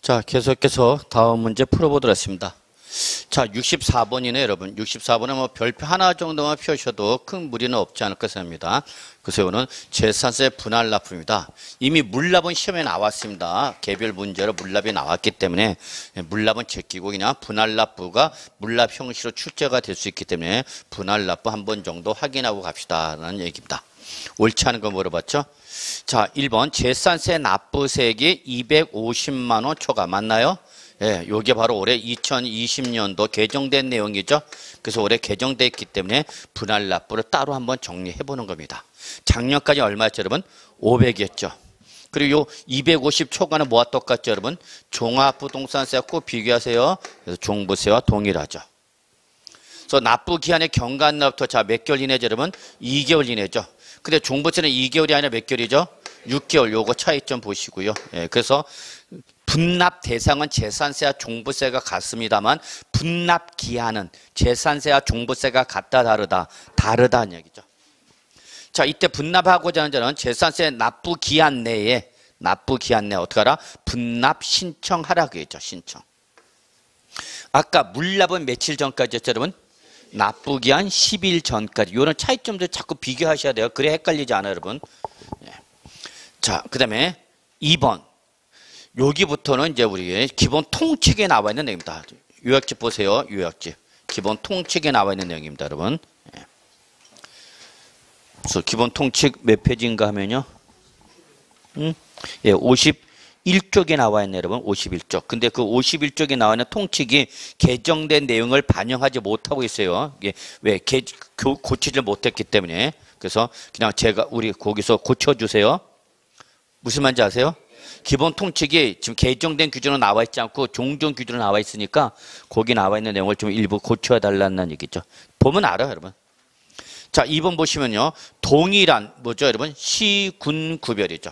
자, 계속해서 다음 문제 풀어보도록 하겠습니다. 자, 64번이네, 여러분. 64번은 뭐 별표 하나 정도만 펴셔도 큰 무리는 없지 않을 것입니다. 그래서 이거는 재산세 분할 납부입니다. 이미 물납은 시험에 나왔습니다. 개별 문제로 물납이 나왔기 때문에 물납은 제끼고 그냥 분할 납부가 물납 형식으로 출제가 될 수 있기 때문에 분할 납부 한 번 정도 확인하고 갑시다라는 얘기입니다. 옳지 않은 거 물어봤죠? 자, 1번 재산세 납부세액이 250만 원 초과 맞나요? 예, 요게 바로 올해 2020년도 개정된 내용이죠. 그래서 올해 개정됐기 때문에 분할 납부를 따로 한번 정리해 보는 겁니다. 작년까지 얼마였죠, 여러분? 500이었죠. 그리고 요 250 초과는 뭐와 똑같죠, 여러분? 종합부동산세와 꼭 비교하세요. 그래서 종부세와 동일하죠. 그래서 납부 기한의 경과납부터 자, 몇 개월 이내죠, 여러분? 2개월 이내죠. 근데 종부세는 2개월이 아니라 몇 개월이죠? 6개월. 요거 차이점 보시고요. 예, 그래서 분납 대상은 재산세와 종부세가 같습니다만 분납 기한은 재산세와 종부세가 같다 다르다는 얘기죠. 자, 이때 분납하고자 하는 자는 재산세 납부 기한 내에 어떻게 하라? 분납 신청하라 그랬죠. 신청. 아까 물납은 며칠 전까지였죠, 여러분? 납부 기한 10일 전까지. 이런 차이점들 자꾸 비교하셔야 돼요. 그래 헷갈리지 않아요, 여러분. 예. 자, 그 다음에 2번. 여기부터는 이제 우리 기본 통칙에 나와 있는 내용입니다. 요약집 보세요. 요약집. 기본 통칙에 나와 있는 내용입니다, 여러분. 예. 그래서 기본 통칙 몇 페이지인가 하면요. 예, 51쪽에 나와 있네요, 여러분. 51쪽. 근데 그 51쪽에 나와 있는 통칙이 개정된 내용을 반영하지 못하고 있어요. 이게 왜 고치질 못했기 때문에. 그래서 그냥 우리 거기서 고쳐주세요. 무슨 말인지 아세요? 기본 통칙이 지금 개정된 규정으로 나와 있지 않고 종전 규정으로 나와 있으니까 거기 나와 있는 내용을 좀 일부 고쳐야 달라는 얘기죠. 보면 알아요, 여러분. 자, 2번 보시면요. 동일한 뭐죠, 여러분? 시, 군 구별이죠.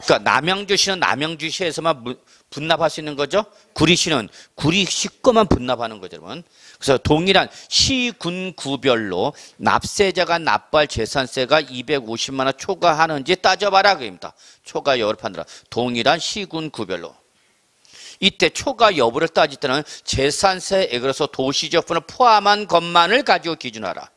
그러니까 남양주시는 남양주시에서만 분납할 수 있는 거죠. 구리시는 구리시 거만 분납하는 거죠, 여러분. 그래서 동일한 시, 군 구별로 납세자가 납부할 재산세가 250만 원 초과하는지 따져봐라 그입니다. 초과 여부를 판단하라. 동일한 시, 군 구별로. 이때 초과 여부를 따질 때는 재산세액으로서 도시지역분을 포함한 것만을 가지고 기준하라.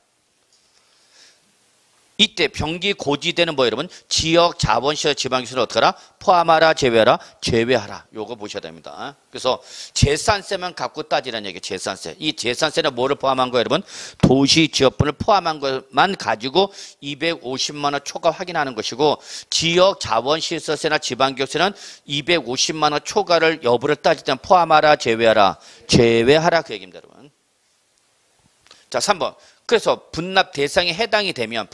이때 병기 고지되는 뭐 여러분? 지역, 자본시설, 지방시설을 어떻게 하라? 포함하라, 제외하라, 제외하라. 요거 보셔야 됩니다. 그래서 재산세만 갖고 따지라는 얘기예요. 재산세. 이 재산세는 뭐를 포함한 거예요, 여러분? 도시, 지역분을 포함한 것만 가지고 250만 원 초과 확인하는 것이고 지역, 자본시설세나 지방기업세는 250만 원 초과를 여부를 따질 때는 포함하라, 제외하라, 제외하라 그 얘기입니다, 여러분. 자, 3번. 그래서 분납 대상이 해당이 되면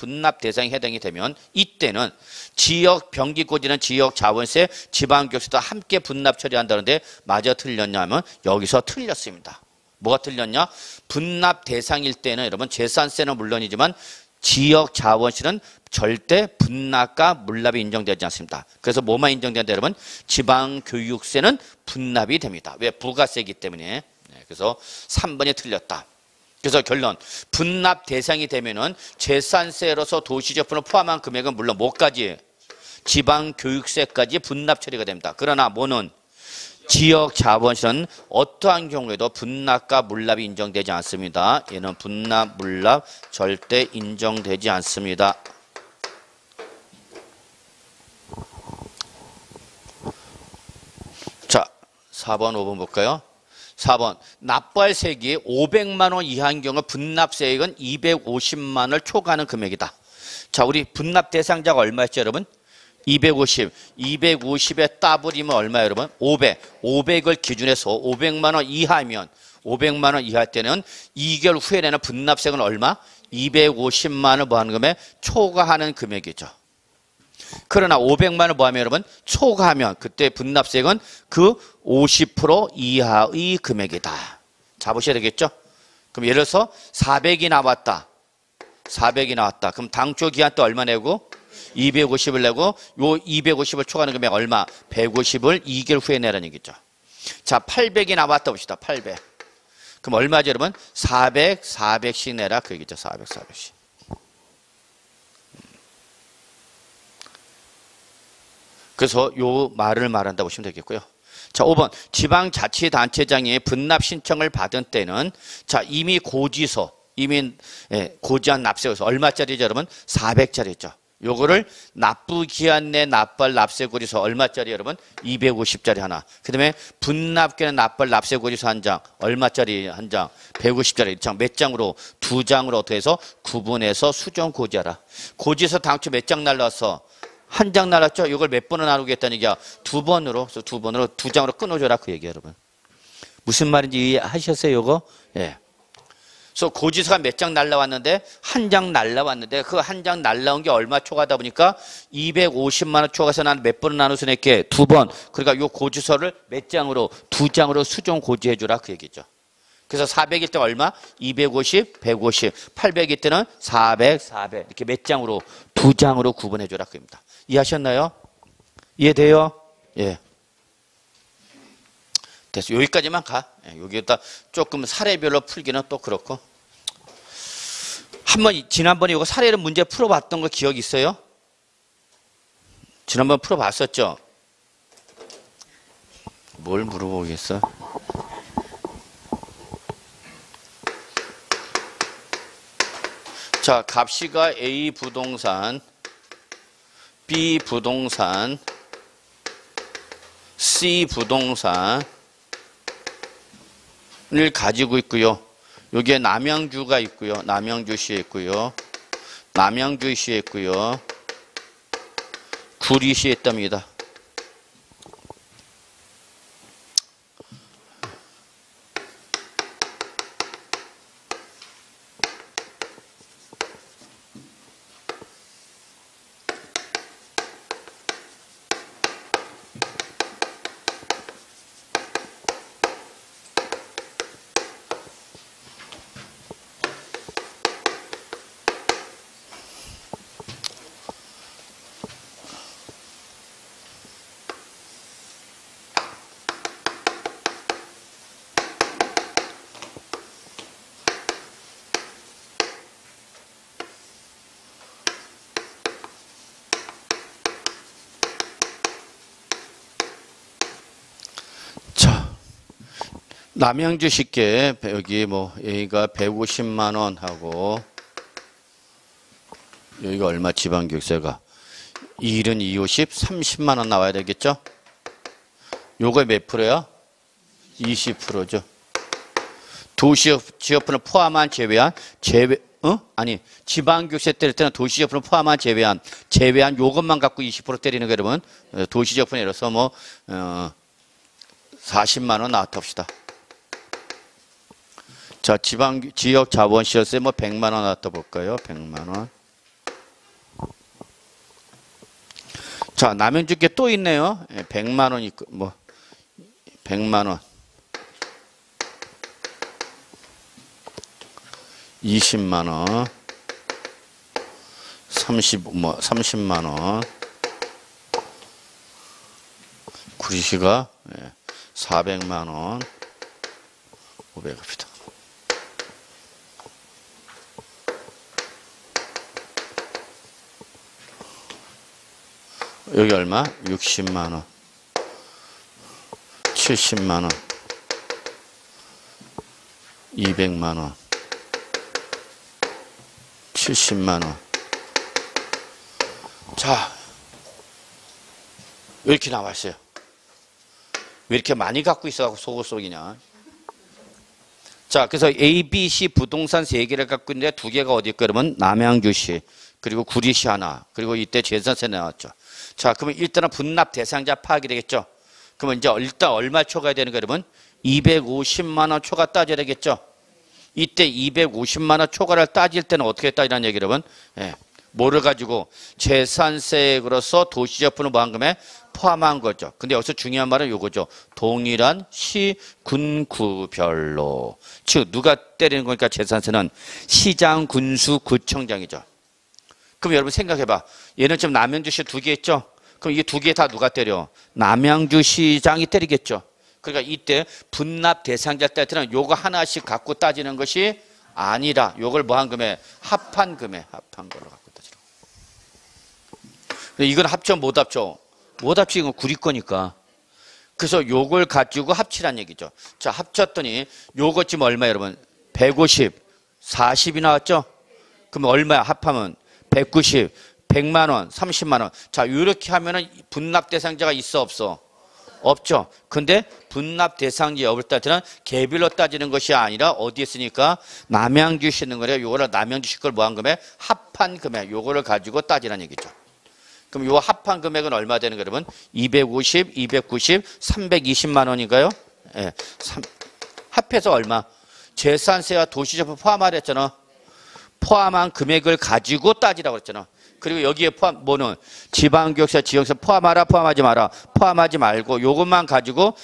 이때는 지역 병기고지는 지역 자본세, 지방교세도 함께 분납 처리한다는데 맞아 틀렸냐 하면 여기서 틀렸습니다. 뭐가 틀렸냐? 분납 대상일 때는 여러분 재산세는 물론이지만 지역 자본세는 절대 분납과 물납이 인정되지 않습니다. 그래서 뭐만 인정된다 여러분? 지방교육세는 분납이 됩니다. 왜? 부가세이기 때문에. 그래서 3번이 틀렸다. 그래서 결론, 분납 대상이 되면은 재산세로서 도시지역분을 포함한 금액은 물론 뭐까지? 지방교육세까지 분납 처리가 됩니다. 그러나 뭐는? 지역 자본시는 어떠한 경우에도 분납과 물납이 인정되지 않습니다. 얘는 분납, 물납 절대 인정되지 않습니다. 자, 4번, 5번 볼까요? 4번 납부할 세액이 500만 원 이하인 경우 분납세액은 250만 원을 초과하는 금액이다. 자, 우리 분납 대상자가 얼마였죠, 여러분? 250. 250에 따블이면 얼마예요, 여러분? 500. 500을 기준해서 500만 원 이하면 500만 원 이하일 때는 2개월 후에 내는 분납세액은 얼마? 250만 원을 뭐 하는 금액? 초과하는 금액이죠. 그러나 500만 원을 뭐하면 여러분? 초과하면 그때 분납세액은 그 50% 이하의 금액이다. 잡으셔야 되겠죠? 그럼 예를 들어서 400이 나왔다. 400이 나왔다. 그럼 당초 기한 또 얼마 내고? 250을 내고 요 250을 초과하는 금액 얼마? 150을 2개월 후에 내라는 얘기죠. 자, 800이 나왔다 봅시다. 800. 그럼 얼마죠 여러분? 400, 400씩 내라 그 얘기죠. 400, 400씩. 그래서 요 말을 말한다 보시면 되겠고요. 자, 5번. 지방자치단체장이 분납 신청을 받은 때는 자, 이미 고지서, 고지한 납세고서 얼마짜리죠, 여러분? 400짜리죠. 요거를 납부기한 내 납발 납세고지서 얼마짜리 여러분? 250짜리 하나. 그 다음에 분납기한 납발 납세고지서 한 장. 얼마짜리 한 장? 150짜리. 장 몇 장으로? 2장으로 어떻게 해서 구분해서 수정 고지하라. 고지서 당초 몇 장 날라왔어? 한 장 날랐죠? 이걸 몇 번을 나누겠다는 얘기야? 2번으로. 그래서 2번으로 2장으로 끊어줘라. 그 얘기야, 여러분. 무슨 말인지 이해하셨어요, 요거? 예. 그래서 고지서가 몇 장 날라왔는데 한 장 날라왔는데 그 한 장 날라온 게 얼마 초과하다 보니까 250만 원 초과해서 난 몇 번을 나눠서 낼게? 2번. 그러니까 요 고지서를 몇 장으로? 2장으로 수정 고지해 주라 그 얘기죠. 그래서 400일 때 얼마? 250, 150. 800일 때는 400, 400. 이렇게 몇 장으로? 2장으로 구분해 주라 그 얘기입니다. 이해하셨나요? 이해돼요? 예. 됐어. 여기까지만 가. 여기다 조금 사례별로 풀기는 또 그렇고. 지난번에 이거 사례를 문제 풀어봤던 거 기억 있어요? 지난번 풀어봤었죠? 뭘 물어보겠어? 자, 값이가 A 부동산, B 부동산, C 부동산, 을 가지고 있고요. 여기에 남양주가 있고요. 남양주시에 있고요. 남양주시에 있고요. 구리시에 있답니다. 남양주 쉽게 여기 뭐 A가 150만 원 하고 여기가 얼마 지방교육세가 1은 2, 50, 30만 원 나와야 되겠죠? 요거 몇 프로야? 20%죠. 도시지역분을 포함한 지방교육세 때릴 때는 도시지역분을 포함한 제외한 요것만 갖고 20% 때리는 거 여러분. 도시지역분에 이래서 뭐 40만 원 나왔다 봅시다. 자, 지역 자본시설세 뭐 100만 원 나왔다 볼까요? 100만 원. 자, 남양주께 또 있네요. 100만 원 있고, 뭐, 100만 원. 20만 원. 30만 원. 구리시가 400만 원. 500합니다. 여기 얼마? 60만 원, 70만 원, 200만 원, 70만 원. 자, 왜 이렇게 나왔어요? 왜 이렇게 많이 갖고 있어갖고 속이냐? 자, 그래서 A, B, C 부동산 3개를 갖고 있는데 2개가 어디 있고 그러면 남양주시, 그리고 구리시 하나, 그리고 이때 재산세 나왔죠. 자, 그러면 일단은 분납 대상자 파악이 되겠죠. 그러면 이제 일단 얼마 초과해야 되는가 여러분? 250만 원 초과 따져야 되겠죠. 이때 250만 원 초과를 따질 때는 어떻게 따지라는 얘기 여러분? 예. 뭐를 가지고? 재산세로서 도시적분을 무한금에 포함한 거죠. 근데 여기서 중요한 말은 요거죠. 동일한 시, 군, 구별로. 즉 누가 때리는 거니까 재산세는 시장, 군수, 구청장이죠. 그럼 여러분 생각해봐. 얘는 지금 남양주시 2개 있죠? 그럼 이 2개 다 누가 때려? 남양주시장이 때리겠죠. 그러니까 이때 분납 대상자 때 때는 요거 하나씩 갖고 따지는 것이 아니라 요걸 뭐한 금에? 합한 금에 합한 걸로 갖고 따지라고. 이건 합쳐 못 합쳐? 못 합치 이건 구리 거니까. 그래서 요걸 가지고 합치란 얘기죠. 자, 합쳤더니 요것 지금 얼마 여러분? 150, 40이 나왔죠? 그럼 얼마야? 합하면 190, 100만 원, 30만 원. 자, 이렇게 하면은 분납 대상자가 있어 없어? 없죠. 근데 분납 대상자 여부를 따지는 개별로 따지는 것이 아니라 어디에 쓰니까 남양주시 있는 거래요. 요거를 남양주시 걸 뭐한 금액? 합한 금액. 요거를 가지고 따지라는 얘기죠. 그럼 요 합한 금액은 얼마 되는 거예요, 여러분? 250, 290, 320만 원인가요? 예. 합해서 얼마? 재산세와 도시재법 포함하랬잖아. 포함한 금액을 가지고 따지라고 했잖아. 그리고 여기에 포함 뭐는 지방교육세, 지역세 포함하라, 포함하지 마라, 포함하지 말고 요것만 가지고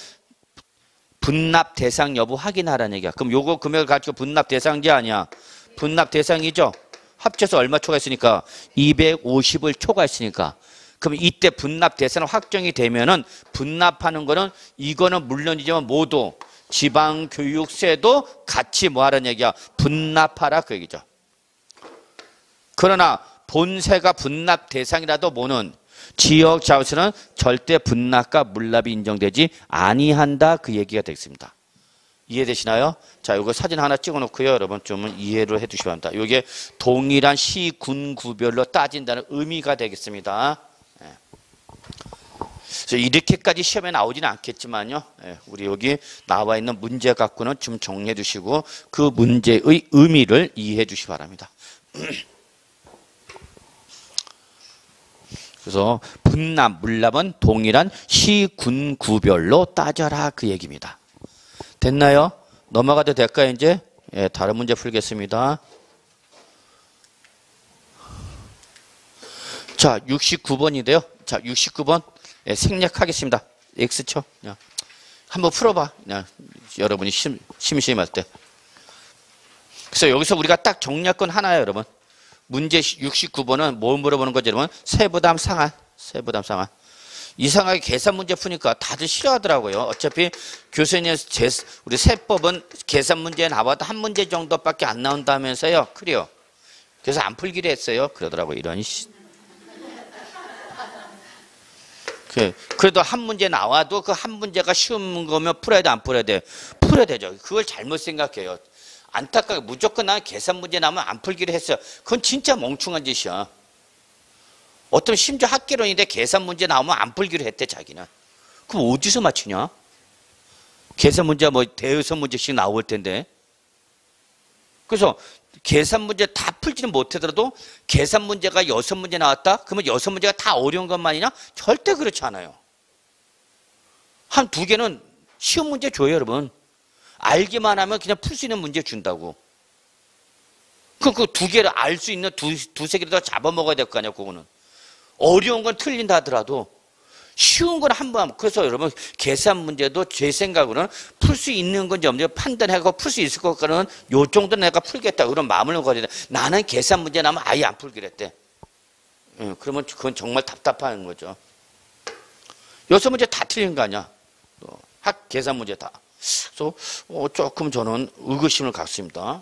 분납 대상 여부 확인하라는 얘기야. 그럼 요거 금액을 가지고 분납 대상자 아니야? 분납 대상이죠. 합쳐서 얼마 초과했으니까 250을 초과했으니까. 그럼 이때 분납 대상 확정이 되면은 분납하는 거는 이거는 물론이지만 모두 지방교육세도 같이 뭐 하라는 얘기야? 분납하라 그 얘기죠. 그러나 본세가 분납 대상이라도 뭐는 지역 자유세는 절대 분납과 물납이 인정되지 아니한다 그 얘기가 되겠습니다. 이해되시나요? 자, 이거 사진 하나 찍어 놓고요. 여러분 좀 이해를 해 주시기 바랍니다. 이게 동일한 시, 군, 구별로 따진다는 의미가 되겠습니다. 그래서 이렇게까지 시험에 나오지는 않겠지만요. 우리 여기 나와 있는 문제 갖고는 좀 정리해 주시고 그 문제의 의미를 이해해 주시기 바랍니다. 그래서 분납, 물납은 동일한 시, 군, 구별로 따져라 그 얘기입니다. 됐나요? 넘어가도 될까요 이제? 예, 다른 문제 풀겠습니다. 자, 69번인데요. 자, 69번 예, 생략하겠습니다. X죠? 한번 풀어봐. 여러분이 심심할 때. 그래서 여기서 우리가 딱 정리할 건 하나예요, 여러분. 문제 69번은 뭘 물어보는 거죠, 여러분? 세부담 상한. 세부담 상한. 이상하게 계산 문제 푸니까 다들 싫어하더라고요. 어차피 교수님 우리 세법은 계산 문제 나와도 한 문제 정도밖에 안 나온다면서요. 그래요. 그래서 안 풀기로 했어요. 그러더라고요. 이런 그래도 한 문제 나와도 그 한 문제가 쉬운 거면 풀어야 돼, 안 풀어야 돼? 풀어야 되죠. 그걸 잘못 생각해요. 안타깝게 무조건 나는 계산 문제 나오면 안 풀기로 했어요. 그건 진짜 멍청한 짓이야. 어떤 심지어 학개론인데 계산 문제 나오면 안 풀기로 했대, 자기는. 그럼 어디서 맞추냐? 계산 문제 뭐 대여섯 문제씩 나올 텐데. 그래서 계산 문제 다 풀지는 못하더라도 계산 문제가 6문제 나왔다? 그러면 6문제가 다 어려운 것만이냐? 절대 그렇지 않아요. 한 2개는 쉬운 문제 줘요, 여러분. 알기만 하면 그냥 풀 수 있는 문제 준다고. 그럼 그 2개를 알 수 있는 두세 개를 더 잡아먹어야 될 거 아니야, 그거는. 어려운 건 틀린다 하더라도 쉬운 건 한 번. 그래서 여러분 계산 문제도 제 생각으로는 풀 수 있는 건지 없는지 판단하고 풀 수 있을 것 같으면 요 정도는 내가 풀겠다 그런 마음을 먹어야 돼. 나는 계산 문제 나면 아예 안 풀기로 했대. 그러면 그건 정말 답답한 거죠. 6문제 다 틀린 거 아니야. 계산 문제 다. 그래서 조금 저는 의구심을 갖습니다.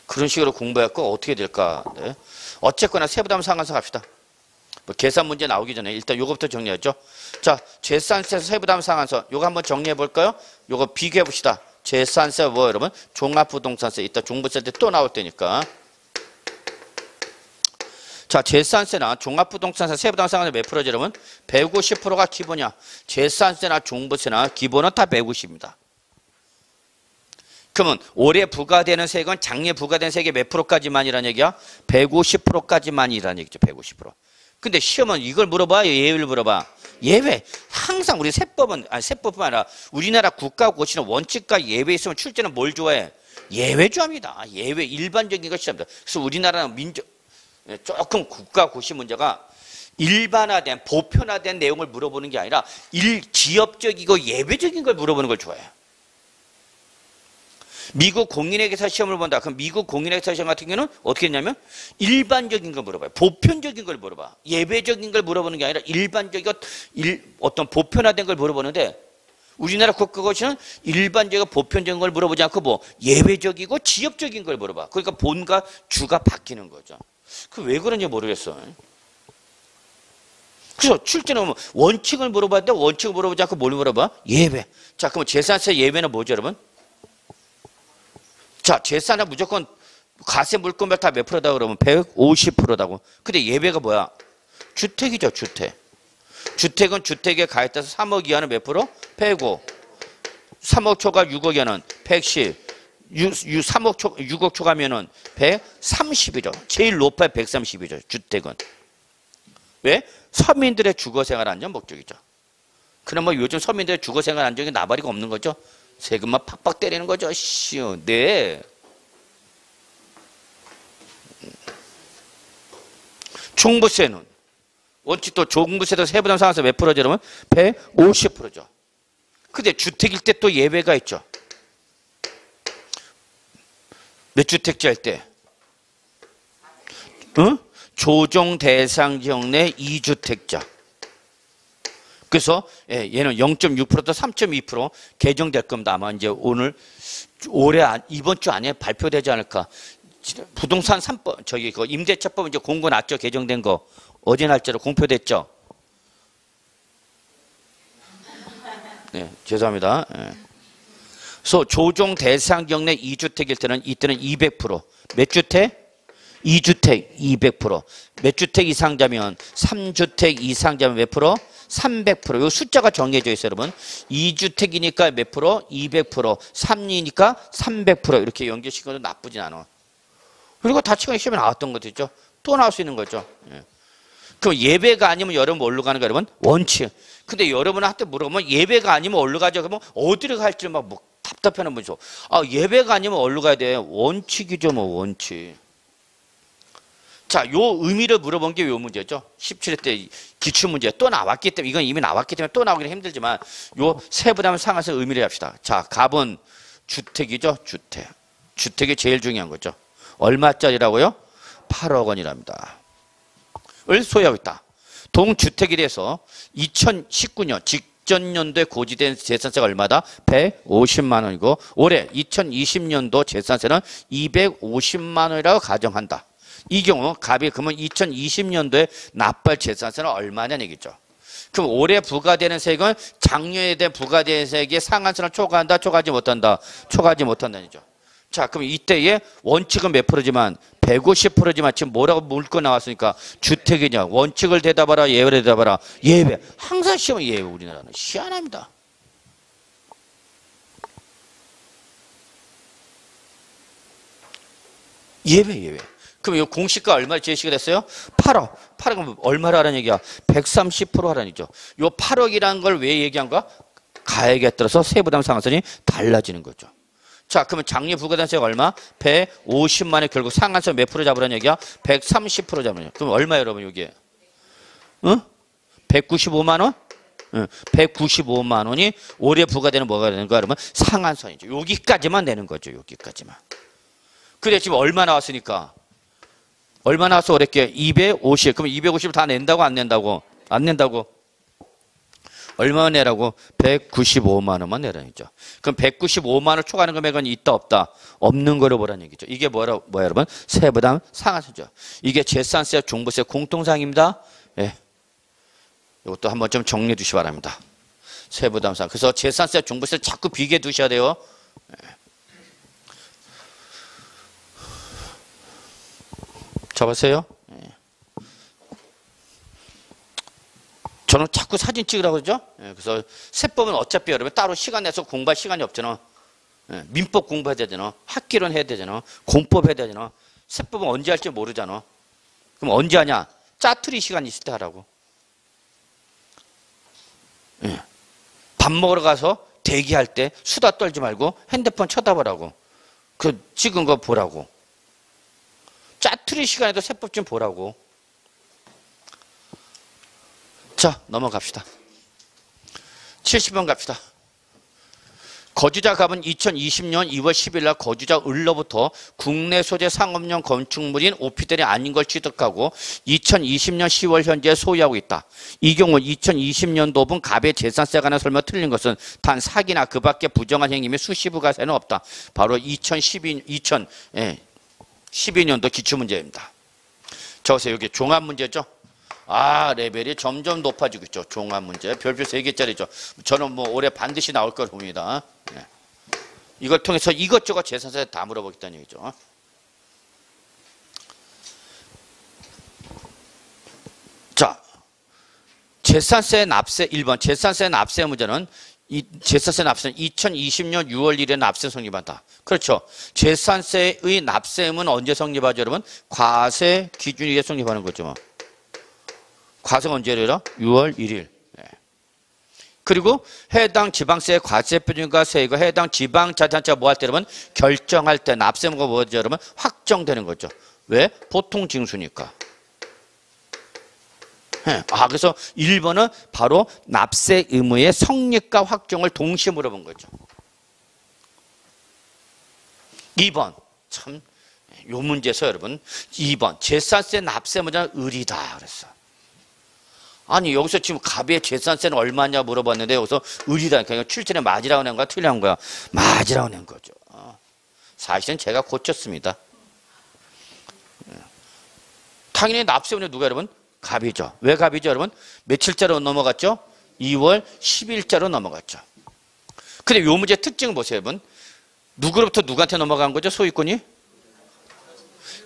그런 식으로 공부했고 어떻게 될까. 네. 어쨌거나 세부담 상한서 갑시다. 뭐 계산 문제 나오기 전에 일단 요거부터 정리하죠. 자, 재산세 세부담 상한서 요거 한번 정리해 볼까요? 요거 비교해 봅시다. 재산세 뭐 여러분? 종합부동산세 이따 종부세 때 또 나올 테니까. 자, 재산세나 종합부동산세 세부담 상한서 몇 프로죠, 여러분? 150%가 기본이야. 재산세나 종부세나 기본은 다 150입니다. 그러면 올해 부과되는 세액은 작년에 부과된 세액의 몇 프로까지만이라는 얘기야? 150%까지만이라는 얘기죠. 150%. 근데 시험은 이걸 물어봐, 예외를 물어봐. 예외. 항상 우리 세법은, 세법뿐만 아니라 우리나라 국가고시는 원칙과 예외 있으면 출제는 뭘 좋아해? 예외 좋아합니다. 예외, 일반적인 걸 싫어합니다. 그래서 우리나라는 조금 국가고시 문제가 일반화된, 보편화된 내용을 물어보는 게 아니라 지엽적이고 예외적인 걸 물어보는 걸 좋아해요. 미국 공인회계사 시험을 본다. 그럼 미국 공인회계사 시험 같은 경우는 어떻게 했냐면 일반적인 걸 물어봐요. 보편적인 걸 물어봐. 예외적인 걸 물어보는 게 아니라 일반적이고 어떤 보편화된 걸 물어보는데 우리나라 국가고시는 일반적이고 보편적인 걸 물어보지 않고 뭐 예외적이고 지엽적인 걸 물어봐. 그러니까 본과 주가 바뀌는 거죠. 그 왜 그런지 모르겠어. 그래서 출제는 오면 원칙을 물어봤는데 원칙을 물어보지 않고 뭘 물어봐? 예외. 자, 그럼 재산세 예외는 뭐죠, 여러분? 자, 재산은 무조건 과세 물권별 다 몇 프로다 그러면 150%다고. 근데 예외가 뭐야? 주택이죠, 주택. 주택은 주택에 가입돼서 3억 이하는 몇 프로? 105. 3억 초과 6억 이하는 110. 6억 초과면은 130이죠. 제일 높아야 130이죠. 주택은. 왜? 서민들의 주거생활 안정 목적이죠. 그럼 뭐 요즘 서민들의 주거생활 안정이 나발이가 없는 거죠. 세금만 팍팍 때리는 거죠. 씨요. 네. 종부세는 원칙 또 종부세도 세부담 상한세 몇 프로죠? 여러분? 150%죠. 근데 주택일 때 또 예외가 있죠. 몇 주택자 할 때? 응? 조정 대상 지역 내 2주택자. 그래서 얘는 0.6%도 3.2% 개정될 겁니다. 아마 이제 올해 이번 주 안에 발표되지 않을까. 부동산 3법 저기 그 임대차법 이제 공고 났죠. 개정된 거 어제 날짜로 공표됐죠. 네, 죄송합니다. 그래서 조정 대상 지역 내 2주택일 때는 이때는 200%. 몇 주택? 2주택 200%. 몇 주택 이상자면 3주택 이상자면 몇 프로? 300%. 이 숫자가 정해져 있어요, 여러분. 2주택이니까 몇 프로? 200%. 3이니까 300%. 이렇게 연결시켜도 나쁘진 않아. 그리고 다치가 시험에 나왔던 것도 있죠. 또 나올 수 있는 거죠. 그럼 예배가 아니면 여러분 어디로 가는 거예요, 여러분? 원칙. 근데 여러분한테 물어보면 예배가 아니면 어디로 가죠? 그러면 어디로 갈지 막 뭐 답답해하는 분이죠. 아, 예배가 아니면 어디로 가야 돼? 원칙이죠, 뭐 원칙. 자, 요 의미를 물어본 게 요 문제죠. 17회 때 기출문제 또 나왔기 때문에 이건 이미 나왔기 때문에 또 나오기는 힘들지만 요 세부담 상한세 의미를 합시다. 자, 갑은 주택이죠. 주택. 주택이 제일 중요한 거죠. 얼마짜리라고요? 8억 원이랍니다. 을 소유하고 있다. 동주택에 대해서 2019년 직전 연도에 고지된 재산세가 얼마다? 150만 원이고 올해 2020년도 재산세는 250만 원이라고 가정한다. 이 경우 갑이 그러면 2020년도에 납부할 재산세는 얼마냐는 얘기죠. 그럼 올해 부과되는 세금은 작년에 대한 부과되는 세액의 상한선을 초과한다, 초과하지 못한다, 초과하지 못한다는 얘기죠. 자, 그럼 이때의 원칙은 몇 프로지만 150%지만 지금 뭐라고 물고 나왔으니까 주택이냐 원칙을 대답하라 예외를 대답하라. 예외. 항상 시험은 예외. 우리나라는 희한합니다. 예외. 그럼 이 공시가 얼마 제시가 됐어요? 8억. 8억은 얼마를 하라는 얘기야? 130% 하라는 얘기죠. 이 8억이라는 걸 왜 얘기한 거야? 가액에 따라서 세부담 상한선이 달라지는 거죠. 자, 그러면 장려 부과단세가 얼마? 150만 원 결국 상한선 몇 프로 잡으라는 얘기야? 130% 잡으라는 얘기야. 그럼 얼마 여러분 여기에? 응? 195만 원? 응. 195만 원이 올해 부과되는 뭐가 되는 거야? 그러면 상한선이죠. 여기까지만 내는 거죠. 여기까지만. 그래 지금 얼마 나왔으니까? 얼마 나왔어 어렵게? 250. 그럼 250을 다 낸다고 안 낸다고? 안 낸다고. 얼마 내라고? 195만 원만 내라는 얘기죠. 그럼 195만 원 초과하는 금액은 있다 없다? 없는 거로 보라는 얘기죠. 이게 뭐야 여러분? 세부담 상한선이죠. 이게 재산세, 종부세 공통사항입니다. 예. 이것도 한번 좀 정리해 두시기 바랍니다. 세부담 상한. 그래서 재산세, 종부세 자꾸 비교해 두셔야 돼요. 예. 잡았어요? 예. 저는 자꾸 사진 찍으라고 그러죠? 예, 그래서 세법은 어차피 여러분 따로 시간 내서 공부할 시간이 없잖아. 예, 민법 공부해야 되잖아. 학기론 해야 되잖아. 공법 해야 되잖아. 세법은 언제 할지 모르잖아. 그럼 언제 하냐? 짜투리 시간 있을 때 하라고. 예. 밥 먹으러 가서 대기할 때 수다 떨지 말고 핸드폰 쳐다보라고. 그 찍은 거 보라고. 짜투리 시간에도 세법 좀 보라고. 자, 넘어갑시다. 70번 갑시다. 거주자 갑은 2020년 2월 10일 날 거주자 을로부터 국내 소재 상업용 건축물인 오피들이 아닌 걸 취득하고 2020년 10월 현재 소유하고 있다. 이 경우 2020년도분 갑의 재산세 관한 설명 틀린 것은 단 사기나 그 밖에 부정한 행위 및 수시부가세는 없다. 바로 2012년도 기출문제입니다. 적으세요. 여기 종합문제죠. 아, 레벨이 점점 높아지고 있죠. 종합 문제. 별표 3개짜리죠. 저는 뭐 올해 반드시 나올 걸 봅니다. 네. 이걸 통해서 이것저것 재산세 다 물어보겠다는 얘기죠. 자, 재산세 납세 1번. 재산세 납세 문제는 이 재산세 납세는 2020년 6월 1일에 납세 성립한다. 그렇죠. 재산세의 납세음은 언제 성립하죠, 여러분? 과세 기준일에 성립하는 거죠. 뭐. 과세가 언제래요? 6월 1일. 네. 그리고 해당 지방세 과세 표준과 세액을 해당 지방자치단체가 뭐 할 때 여러분? 결정할 때 납세무가 뭐죠, 여러분? 확정되는 거죠. 왜? 보통 징수니까. 네. 아, 그래서 1번은 바로 납세 의무의 성립과 확정을 동시에 물어본 거죠. 2번. 참, 요 문제에서 여러분, 2번. 재산세 납세 문제는 을이다. 그랬어. 아니, 여기서 지금 갑의 재산세는 얼마냐 물어봤는데, 여기서 을이다. 그러니까 출제는 맞이라고 낸 거야? 틀린 거야? 맞이라고 낸 거죠. 사실은 제가 고쳤습니다. 당연히 납세운이 누가 여러분? 갑이죠. 왜 갑이죠, 여러분? 며칠자로 넘어갔죠? 2월 10일자로 넘어갔죠. 근데 요 문제 특징을 보세요, 여러분. 누구로부터 누구한테 넘어간 거죠, 소유권이?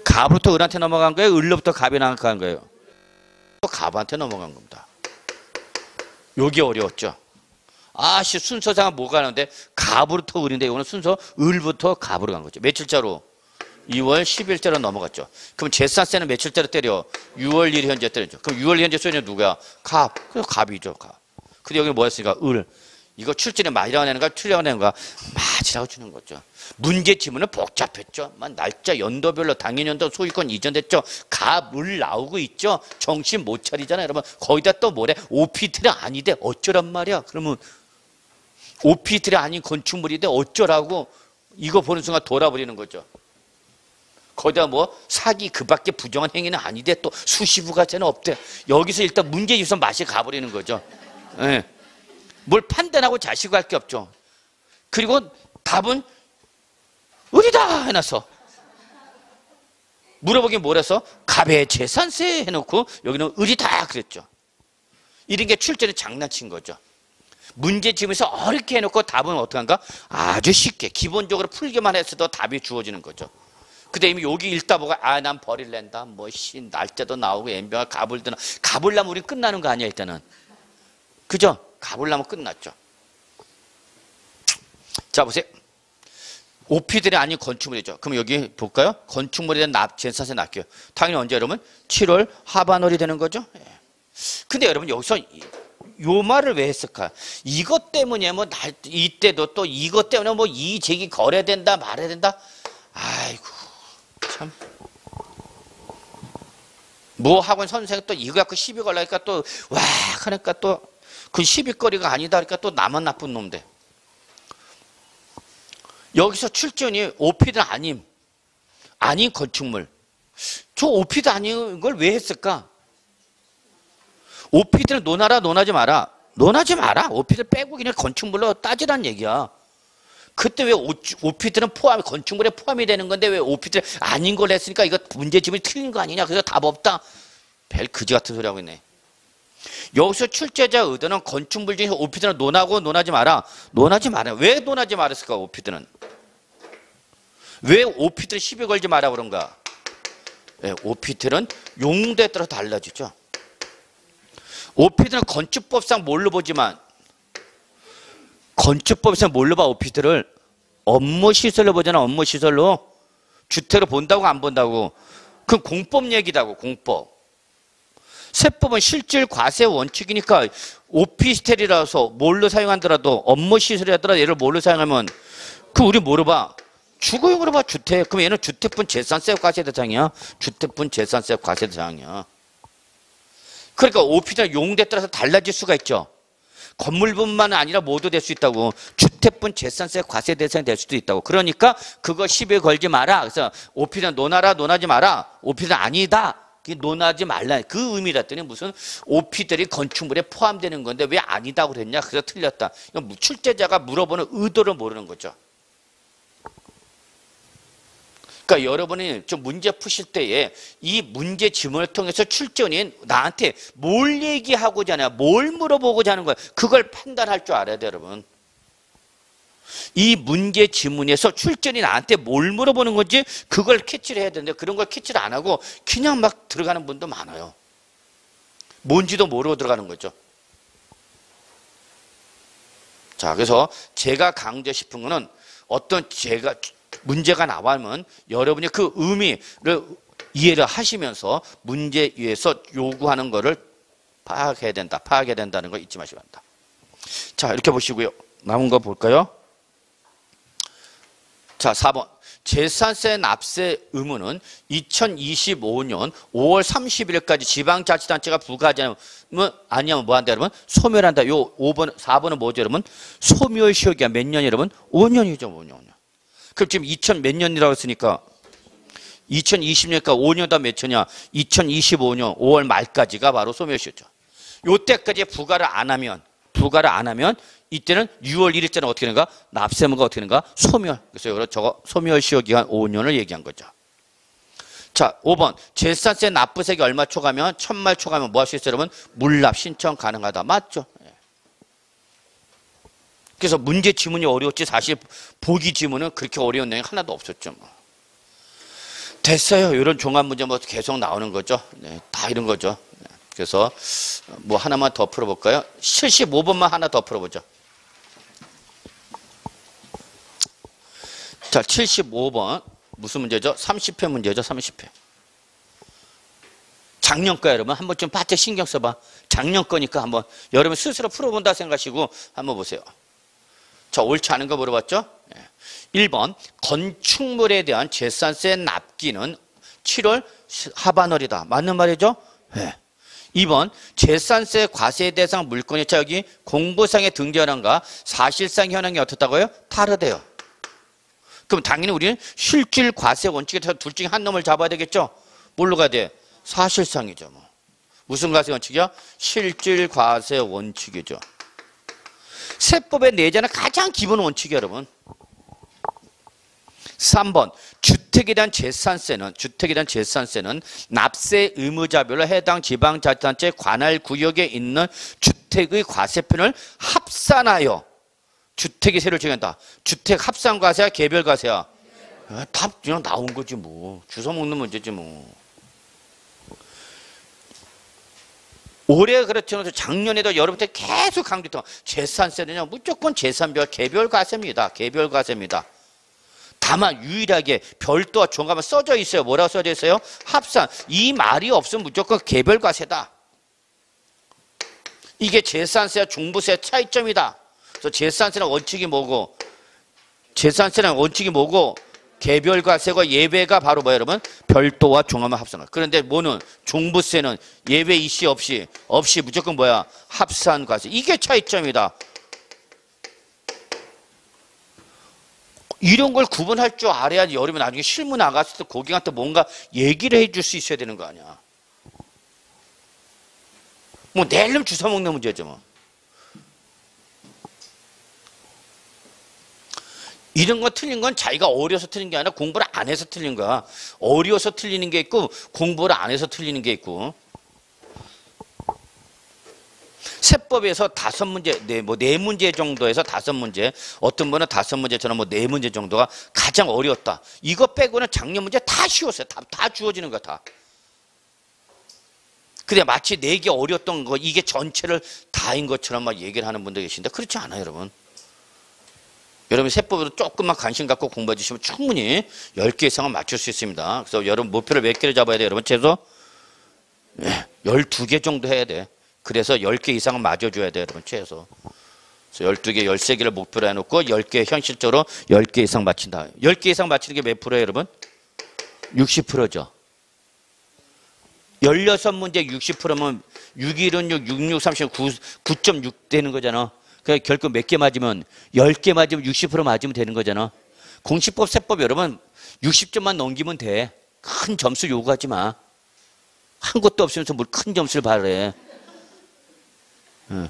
갑으로부터 을한테 넘어간 거예요? 을로부터 갑이 넘어간 거예요? 갑한테 넘어간 겁니다. 요게 어려웠죠. 아씨, 순서상 뭐가 하는데 갑으로부터 을인데 이거는 순서 을부터 갑으로 간 거죠. 며칠자로? 2월 10일자로 넘어갔죠. 그럼 재산세는 며칠자로 때려? 6월 1일 현재 때리죠. 그럼 6월 1일 현재 소유는 누구야? 갑. 그래서 갑이죠. 갑. 근데 여기 뭐였으니까? 을. 이거 출제는 맞이라고 내는 거야? 틀리라고 내는 거야? 맞이라고 주는 거죠. 문제 지문은 복잡했죠. 날짜 연도별로 당연연도 소유권 이전됐죠. 갑, 을 나오고 있죠. 정신 못 차리잖아요. 여러분 거기다 또 뭐래? 오피틀이 아니대. 어쩌란 말이야. 그러면 오피틀이 아닌 건축물인데 어쩌라고. 이거 보는 순간 돌아버리는 거죠. 거기다 뭐 사기 그밖에 부정한 행위는 아니대. 또 수시부가제는 없대. 여기서 일단 문제 지선 맛이 가버리는 거죠. 네. 뭘 판단하고 자시고 할 게 없죠. 그리고 답은 을이다 해놔서 물어보긴 뭐래서 갑의 재산세 해놓고 여기는 을이다 그랬죠. 이런 게 출제를 장난친 거죠. 문제 지면서 어렵게 해놓고 답은 어떻게 한가? 아주 쉽게 기본적으로 풀기만 했어도 답이 주어지는 거죠. 근데 이미 여기 읽다 보고 난 버릴랜다. 날짜도 나오고 엠병아 갑을 드나. 갑을라면 우리 끝나는 거 아니야 일단은. 그죠? 갑을라면 끝났죠. 자 보세요. 오피들이 아닌 건축물이죠. 그럼 여기 볼까요? 건축물에 대한 재산세 납기요. 당연히 언제 여러분? 7월 하반월이 되는 거죠. 근데 여러분 여기서 요 말을 왜 했을까? 이것 때문에 뭐 이때도 또 이것 때문에 뭐 이익제기 거래된다 말해야 된다. 아이고 참. 뭐 학원 선생이 또 이거 갖고 시비 걸라니까 또 와 그러니까 또 그 시비거리가 아니다 그러니까 또 나만 나쁜 놈들. 여기서 출전이 오피드 아닌 건축물. 저 오피드 아닌 걸 왜 했을까? 오피드는 논하라 논하지 마라. 논하지 마라. 오피드 빼고 그냥 건축물로 따지란 얘기야. 그때 왜 오피드는 건축물에 포함이 되는 건데 왜 오피드 아닌 걸 했으니까 이거 문제집이 틀린 거 아니냐. 그래서 답 없다. 별 그지 같은 소리 하고 있네. 여기서 출제자 의도는 건축물 중에서 오피드는 논하고 논하지 마라. 논하지 마라. 왜 논하지 말았을까 오피드는? 왜 오피드를 시비 걸지 마라 그런가? 네, 오피드는 용도에 따라 달라지죠. 오피드는 건축법상 뭘로 보지만 건축법에서 뭘로 봐 오피드를? 업무시설로 보잖아. 업무시설로. 주택을 본다고 안 본다고. 그건 공법 얘기다고 공법. 세법은 실질 과세 원칙이니까 오피스텔이라서 뭘로 사용하더라도 업무시설이라더라도 얘를 뭘로 사용하면 그 우리 뭐로 봐? 주거용으로 봐. 주택. 그럼 얘는 주택분 재산세 과세 대상이야. 주택분 재산세 과세 대상이야. 그러니까 오피스텔 용도에 따라서 달라질 수가 있죠. 건물뿐만 아니라 모두 될 수 있다고. 주택분 재산세 과세 대상이 될 수도 있다고. 그러니까 그거 시비에 걸지 마라. 그래서 오피스텔 논하라 논하지 마라. 오피스텔 아니다. 논하지 말라. 그 의미랬더니 무슨 오피들이 건축물에 포함되는 건데 왜 아니다고 그랬냐. 그래서 틀렸다. 이건 출제자가 물어보는 의도를 모르는 거죠. 그러니까 여러분이 좀 문제 푸실 때에 이 문제 지문을 통해서 출제원이 나한테 뭘 얘기하고자 하냐, 뭘 물어보고자 하는 거야. 그걸 판단할 줄 알아야 돼요, 여러분. 이 문제 지문에서 출제원이 나한테 뭘 물어보는 건지 그걸 캐치를 해야 되는데 그런 걸 캐치를 안 하고 그냥 막 들어가는 분도 많아요. 뭔지도 모르고 들어가는 거죠. 자, 그래서 제가 강조 싶은 거는 어떤 문제가 나오면 여러분이 그 의미를 이해를 하시면서 문제 위에서 요구하는 거를 파악해야 된다는 거 잊지 마시기 바랍니다. 자, 이렇게 보시고요. 남은 거 볼까요? 자, 4번. 재산세 납세 의무는 2025년 5월 30일까지 지방자치단체가 부과하지 아니하면 뭐 한다, 여러분? 소멸한다. 요 4번은 뭐죠, 여러분? 소멸시효기가 몇 년, 여러분? 5년이죠, 5년. 그럼 지금 2000 몇 년이라고 했으니까 2020년이니까 5년 다 몇 년이야? 2025년 5월 말까지가 바로 소멸시효죠. 요때까지 부과를 안 하면 이때는 6월 1일자는 어떻게 되는가? 납세 의무가 어떻게 되는가? 소멸. 그래서 저거 소멸시효 기간 5년을 얘기한 거죠. 자, 5번. 재산세 납부세액이 얼마 초과하면 1000만 초과하면 뭐 할 수 있어요, 여러분? 물납 신청 가능하다. 맞죠? 그래서 문제 지문이 어려웠지 사실 보기 지문은 그렇게 어려운 내용이 하나도 없었죠. 뭐. 됐어요. 이런 종합 문제 뭐 계속 나오는 거죠. 네, 다 이런 거죠. 네, 그래서 뭐 하나만 더 풀어볼까요? 75번만 하나 더 풀어보죠. 자, 75번 무슨 문제죠? 30회 문제죠. 30회. 작년 거야, 여러분. 한번 좀 바짝 신경 써봐. 작년 거니까 한번 여러분 스스로 풀어본다 생각하시고 한번 보세요. 자, 옳지 않은 거 물어봤죠? 1번 건축물에 대한 재산세 납기는 7월 하반월이다. 맞는 말이죠? 네. 2번 재산세 과세 대상 물건이 자 여기 공보상에 등재현황과 사실상 현황이 어떻다고요? 다르대요. 그럼 당연히 우리는 실질 과세 원칙에서 둘 중에 한 놈을 잡아야 되겠죠? 뭘로 가야 돼? 사실상이죠. 뭐. 무슨 과세 원칙이야? 실질 과세 원칙이죠. 세법의 내재는 가장 기본 원칙이에요, 여러분. 3번 주택에 대한 재산세는 납세 의무자별로 해당 지방자치단체 관할 구역에 있는 주택의 과세편을 합산하여 주택의 세를 정한다. 주택 합산 과세야, 개별 과세야? 답 그냥 나온 거지 뭐. 주워 먹는 문제지 뭐. 올해 그렇죠. 작년에도 여러분한테 계속 강조했던 재산세는요 무조건 재산별 개별 과세입니다. 개별 과세입니다. 다만 유일하게 별도와 종합은 써져 있어요. 뭐라고 써져 있어요? 합산. 이 말이 없으면 무조건 개별 과세다. 이게 재산세와 종부세 차이점이다. 그래서 재산세는 원칙이 뭐고 개별 과세가 예외가 바로 뭐예요, 여러분? 별도와 종합만 합산을. 그런데 뭐는 종부세는 예외 이시 없이 무조건 뭐야? 합산 과세. 이게 차이점이다. 이런 걸 구분할 줄 알아야 여러분 나중에 실무 나갔을 때 고객한테 뭔가 얘기를 해줄 수 있어야 되는 거 아니야. 뭐 내일름 주워 먹는 문제죠 뭐. 이런 거 틀린 건 자기가 어려서 틀린 게 아니라 공부를 안 해서 틀린 거야. 어려서 틀리는 게 있고 공부를 안 해서 틀리는 게 있고. 세법에서 5문제, 네 문제 정도에서 5문제, 어떤 분은 5문제처럼 뭐 4문제 정도가 가장 어려웠다. 이거 빼고는 작년 문제 다 쉬웠어요. 다 주어지는 거야, 다. 그래, 마치 4개 어려웠던 거, 이게 전체를 다인 것처럼 막 얘기를 하는 분들 계신데, 그렇지 않아요, 여러분. 여러분 세법으로 조금만 관심 갖고 공부해 주시면 충분히 10개 이상은 맞출 수 있습니다. 그래서 여러분 목표를 몇 개를 잡아야 돼요? 여러분 최소 12개 정도 해야 돼. 그래서 10개 이상은 맞아줘야 돼요. 여러분 최소. 그래서 12개, 13개를 목표로 해놓고 10개 현실적으로 10개 이상 맞힌다. 10개 이상 맞히는 게 몇 프로예요, 여러분? 60%죠. 16문제 60%면 6, 1은 6, 6, 6, 30, 9.6 되는 거잖아. 그러니까 결국 몇 개 맞으면 10개 맞으면 60% 맞으면 되는 거잖아. 공시법, 세법 여러분 60점만 넘기면 돼. 큰 점수 요구하지 마. 한 것도 없으면서 뭘 큰 점수를 바래.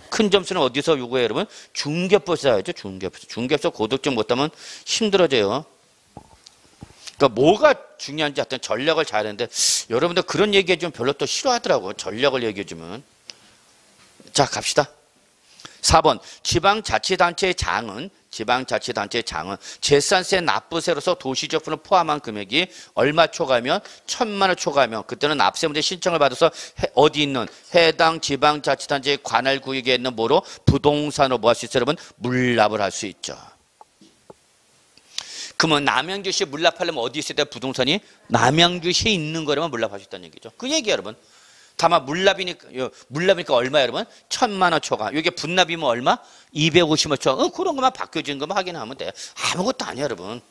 큰 점수는 어디서 요구해요, 여러분? 중개법에서 해야죠. 중개법 고득점 못하면 힘들어져요. 그러니까 뭐가 중요한지 하여튼 전략을 잘 하는데 여러분들 그런 얘기 해주면 별로 또 싫어하더라고. 전략을 얘기해주면. 자, 갑시다. 4번 지방자치단체의 장은 재산세 납부세로서 도시적분을 포함한 금액이 얼마 초과하면 1,000만 원 초과하면 그때는 납세 문제 신청을 받아서 어디 있는 해당 지방자치단체의 관할 구역에 있는 뭐로 부동산으로 뭐 할 수 있어요? 여러분 물납을 할 수 있죠. 그러면 남양주시 물납하려면 어디 있어야 돼? 부동산이 남양주시에 있는 거라면 물납할 수 있다는 얘기죠. 그 얘기야 여러분. 다만 물납이니까 얼마 여러분? 1,000만 원 초과. 이게 분납이면 얼마? 250만 원 초과. 그런 것만 바뀌어진 것만 확인하면 돼. 아무것도 아니야 여러분.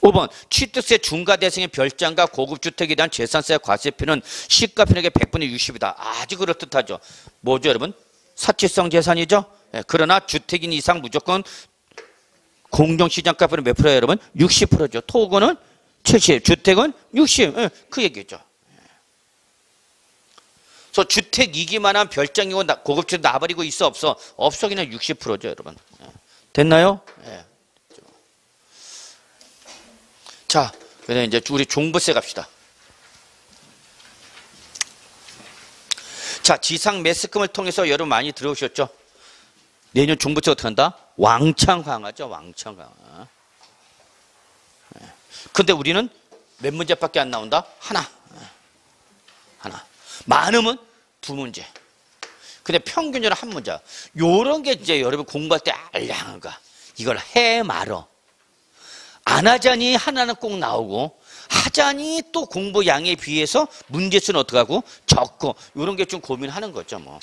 5번 취득세 중과대상의 별장과 고급주택에 대한 재산세 과세표는 시가편액의 100분의 60이다. 아주 그럴듯하죠. 뭐죠 여러분? 사치성 재산이죠. 그러나 주택인 이상 무조건 공정시장가표는 몇 프로예요 여러분? 60%죠. 토거는 70, 주택은 60. 그 얘기죠. 그래서 주택이기만 한 별장이고 고급주택 나버리고 있어 없어? 없어. 그냥 60%죠 여러분. 됐나요? 자, 그다음에 이제 우리 종부세 갑시다. 자, 지상 매스컴을 통해서 여러분 많이 들어오셨죠? 내년 종부세 어떻게 한다? 왕창 강화죠. 왕창 강화. 근데 우리는 몇 문제밖에 안 나온다? 하나. 많으면 2문제. 근데 평균적으로 1문제. 요런 게 이제 여러분 공부할 때 알량한 거. 이걸 해 말어. 안 하자니 하나는 꼭 나오고 하자니 또 공부 양에 비해서 문제수는 어떻게 하고 적고 이런 게 좀 고민하는 거죠 뭐.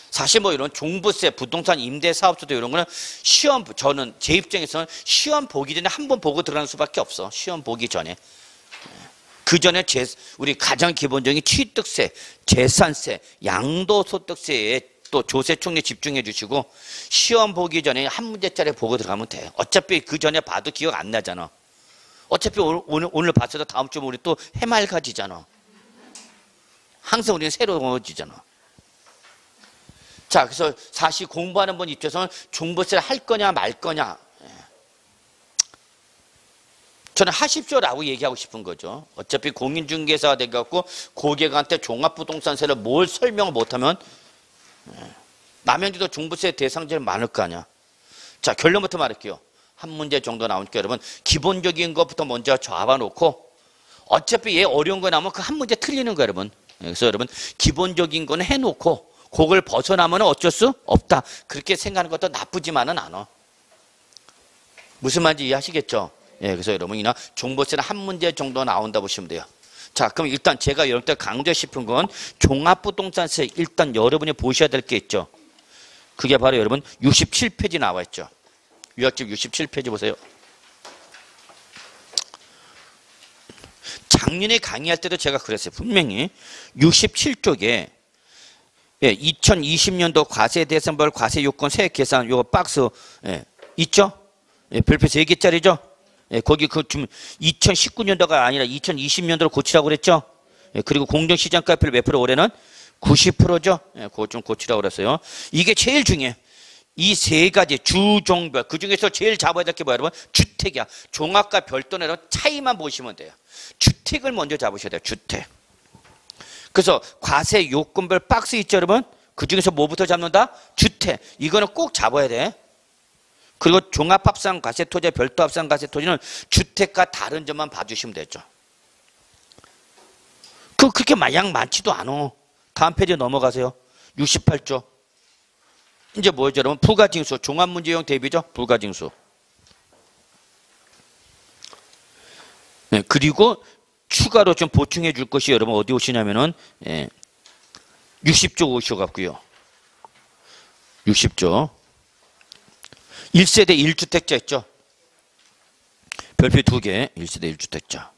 사실 뭐 이런 종부세, 부동산 임대 사업소도 이런 거는 시험, 저는 제 입장에서는 시험 보기 전에 한번 보고 들어가는 수밖에 없어. 시험 보기 전에. 그 전에 우리 가장 기본적인 취득세, 재산세, 양도소득세에 또 조세총리 집중해 주시고 시험 보기 전에 한 문제짜리 보고 들어가면 돼. 어차피 그 전에 봐도 기억 안 나잖아. 어차피 오늘 봤어도 다음 주에 우리 또 해맑아지잖아. 항상 우리는 새로워지잖아. 자, 그래서 사실 공부하는 분 입장에서는 종부세를 할 거냐 말 거냐. 저는 하십시오라고 얘기하고 싶은 거죠. 어차피 공인중개사가 돼갖고 고객한테 종합부동산세를 뭘 설명을 못하면 남양주도 종부세 대상자를 많을 거 아니야. 자, 결론부터 말할게요. 한 문제 정도 나오니까 여러분 기본적인 것부터 먼저 잡아놓고 어차피 얘 어려운 거 나오면 그 한 문제 틀리는 거예요 여러분. 그래서 여러분 기본적인 거는 해놓고 그걸 벗어나면 어쩔 수 없다. 그렇게 생각하는 것도 나쁘지만은 않아. 무슨 말인지 이해하시겠죠? 그래서 여러분이나 종부세는 한 문제 정도 나온다 보시면 돼요. 자, 그럼 일단 제가 여러분들 강조하고 싶은 건 종합부동산세 일단 여러분이 보셔야 될 게 있죠. 그게 바로 여러분 67페이지 나와 있죠. 유학집 67페이지 보세요. 작년에 강의할 때도 제가 그랬어요. 분명히 67쪽에 2020년도 과세대상별 과세요건 세액 계산 요거 박스 있죠? 별표 3개짜리죠? 거기 그 좀 2019년도가 아니라 2020년도로 고치라고 그랬죠? 그리고 공정시장가표를 몇 프로 올해는 90%죠? 그거 좀 고치라고 그랬어요. 이게 제일 중요해. 이 세 가지 주종별 그 중에서 제일 잡아야 될 게 뭐야 여러분? 주택이야. 종합과 별도는 차이만 보시면 돼요. 주택을 먼저 잡으셔야 돼요. 주택. 그래서 과세 요건별 박스 있죠 여러분? 그 중에서 뭐부터 잡는다? 주택. 이거는 꼭 잡아야 돼. 그리고 종합합산 과세토지, 별도합산 과세토지는 주택과 다른 점만 봐주시면 되죠. 그렇게 마냥 많지도 않아. 다음 페이지 넘어가세요. 68조. 이제 뭐죠 여러분? 부가징수. 종합문제용 대비죠. 부가징수. 그리고 추가로 좀 보충해 줄 것이 여러분 어디 오시냐면은 60조 오셔갖고요. 60조. 1세대 1주택자 있죠. 별표 2개 1세대 1주택자.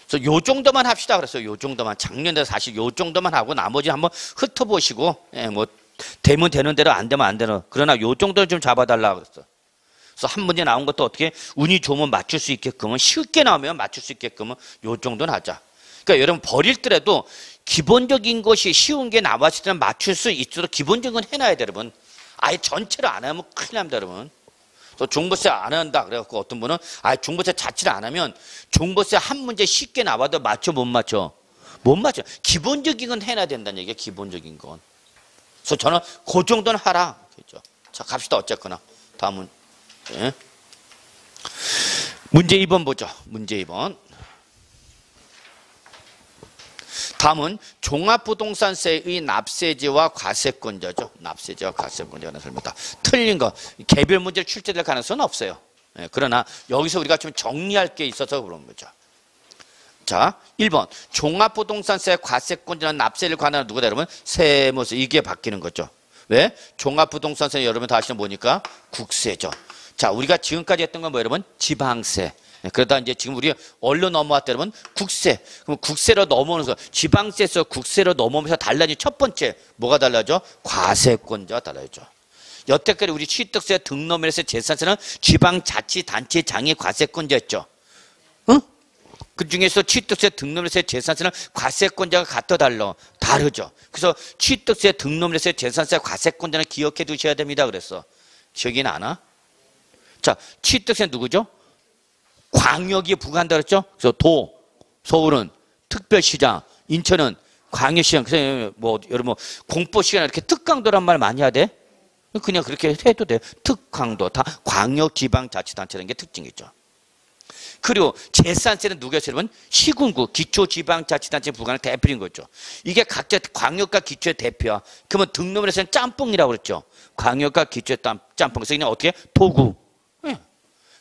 그래서 요 정도만 합시다 그랬어요. 요 정도만. 작년에 사실 요 정도만 하고 나머지 한번 흩어보시고 뭐 되면 되는 대로 안 되면 안 되는. 그러나 요 정도는 좀 잡아달라고 그랬어. 그래서 한 문제 나온 것도 어떻게 운이 좋으면 맞출 수 있게끔 쉽게 나오면 맞출 수 있게끔 요 정도는 하자. 그러니까 여러분 버릴 때라도 기본적인 것이 쉬운 게 나왔을 때는 맞출 수 있도록 기본적인 건 해놔야 돼 여러분. 아예 전체를 안 하면 큰일 납니다 여러분. 또 중복세 안 한다 그래갖고 어떤 분은 중복세 자체를 안 하면 중복세 한 문제 쉽게 나와도 맞춰 못 맞춰? 못 맞춰. 기본적인 건 해놔야 된다는 얘기야. 기본적인 건. 그래서 저는 그 정도는 하라. 그죠? 자, 갑시다. 어쨌거나 다음 문제. 네. 문제 2번 보죠. 문제 2번. 다음은 종합부동산세의 납세지와 과세권자죠. 납세지와 과세권자가 나섭니다. 틀린 거 개별 문제를 출제될 가능성은 없어요. 네, 그러나 여기서 우리가 좀 정리할 게 있어서 그런 거죠. 자, 1번 종합부동산세 과세권자는 납세를 관할하는 누구다 여러분? 세무서. 이게 바뀌는 거죠. 왜? 종합부동산세 여러분 다 아시는 뭐니까? 국세죠. 자, 우리가 지금까지 했던 건 뭐 여러분? 지방세. 그러다 이제 지금 우리 얼로 넘어왔다 여러분? 국세. 그럼 국세로 넘어오면서 지방세에서 국세로 넘어오면서 달라진 첫 번째 뭐가 달라져? 과세권자가 달라져. 여태까지 우리 취득세, 등록면에서 재산세는 지방자치단체장이 과세권자였죠. 응? 그 중에서 취득세, 등록면에서 재산세는 과세권자가 같아 달라? 다르죠. 그래서 취득세, 등록면에서 재산세, 과세권자는 기억해 두셔야 됩니다. 그래서 기억이 나나? 자, 취득세는 누구죠? 광역이 부과한다 그랬죠? 그래서 도, 서울은 특별시장, 인천은 광역시장. 그래서 뭐 여러분 공포시간 이렇게 특강도란 말 많이 해야 돼? 그냥 그렇게 해도 돼. 특강도 다 광역지방자치단체라는 게 특징이죠. 그리고 재산세는 누구였어요, 여러분? 시군구, 기초지방자치단체 부과는 대표인 거죠. 이게 각자 광역과 기초의 대표야. 그러면 등록면에서는 짬뽕이라고 그랬죠. 광역과 기초의 짬뽕. 그래서 그냥 어떻게? 도구.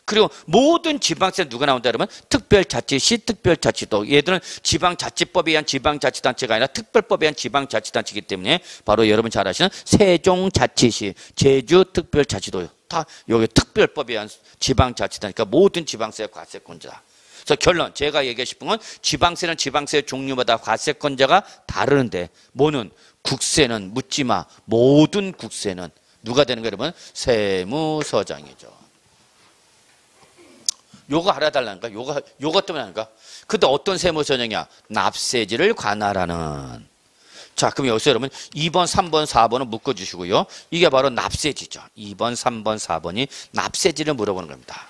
그리고 모든 지방세는 누가 나온다 그러면 특별자치시, 특별자치도. 얘들은 지방자치법에 의한 지방자치단체가 아니라 특별법에 의한 지방자치단체이기 때문에 바로 여러분 잘 아시는 세종자치시, 제주특별자치도 다 여기 특별법에 의한 지방자치단체니까 모든 지방세의 과세권자. 그래서 결론 제가 얘기하고 싶은 건 지방세는 지방세의 종류마다 과세권자가 다르는데 뭐는 국세는 묻지마. 모든 국세는 누가 되는 거예요 여러분? 세무서장이죠. 요거 알아달라니까? 요거 때문에 하는가? 근데 어떤 세무서장이야? 납세지를 관할하는. 자, 그럼 여기서 여러분 2번, 3번, 4번은 묶어주시고요. 이게 바로 납세지죠. 2번, 3번, 4번이 납세지를 물어보는 겁니다.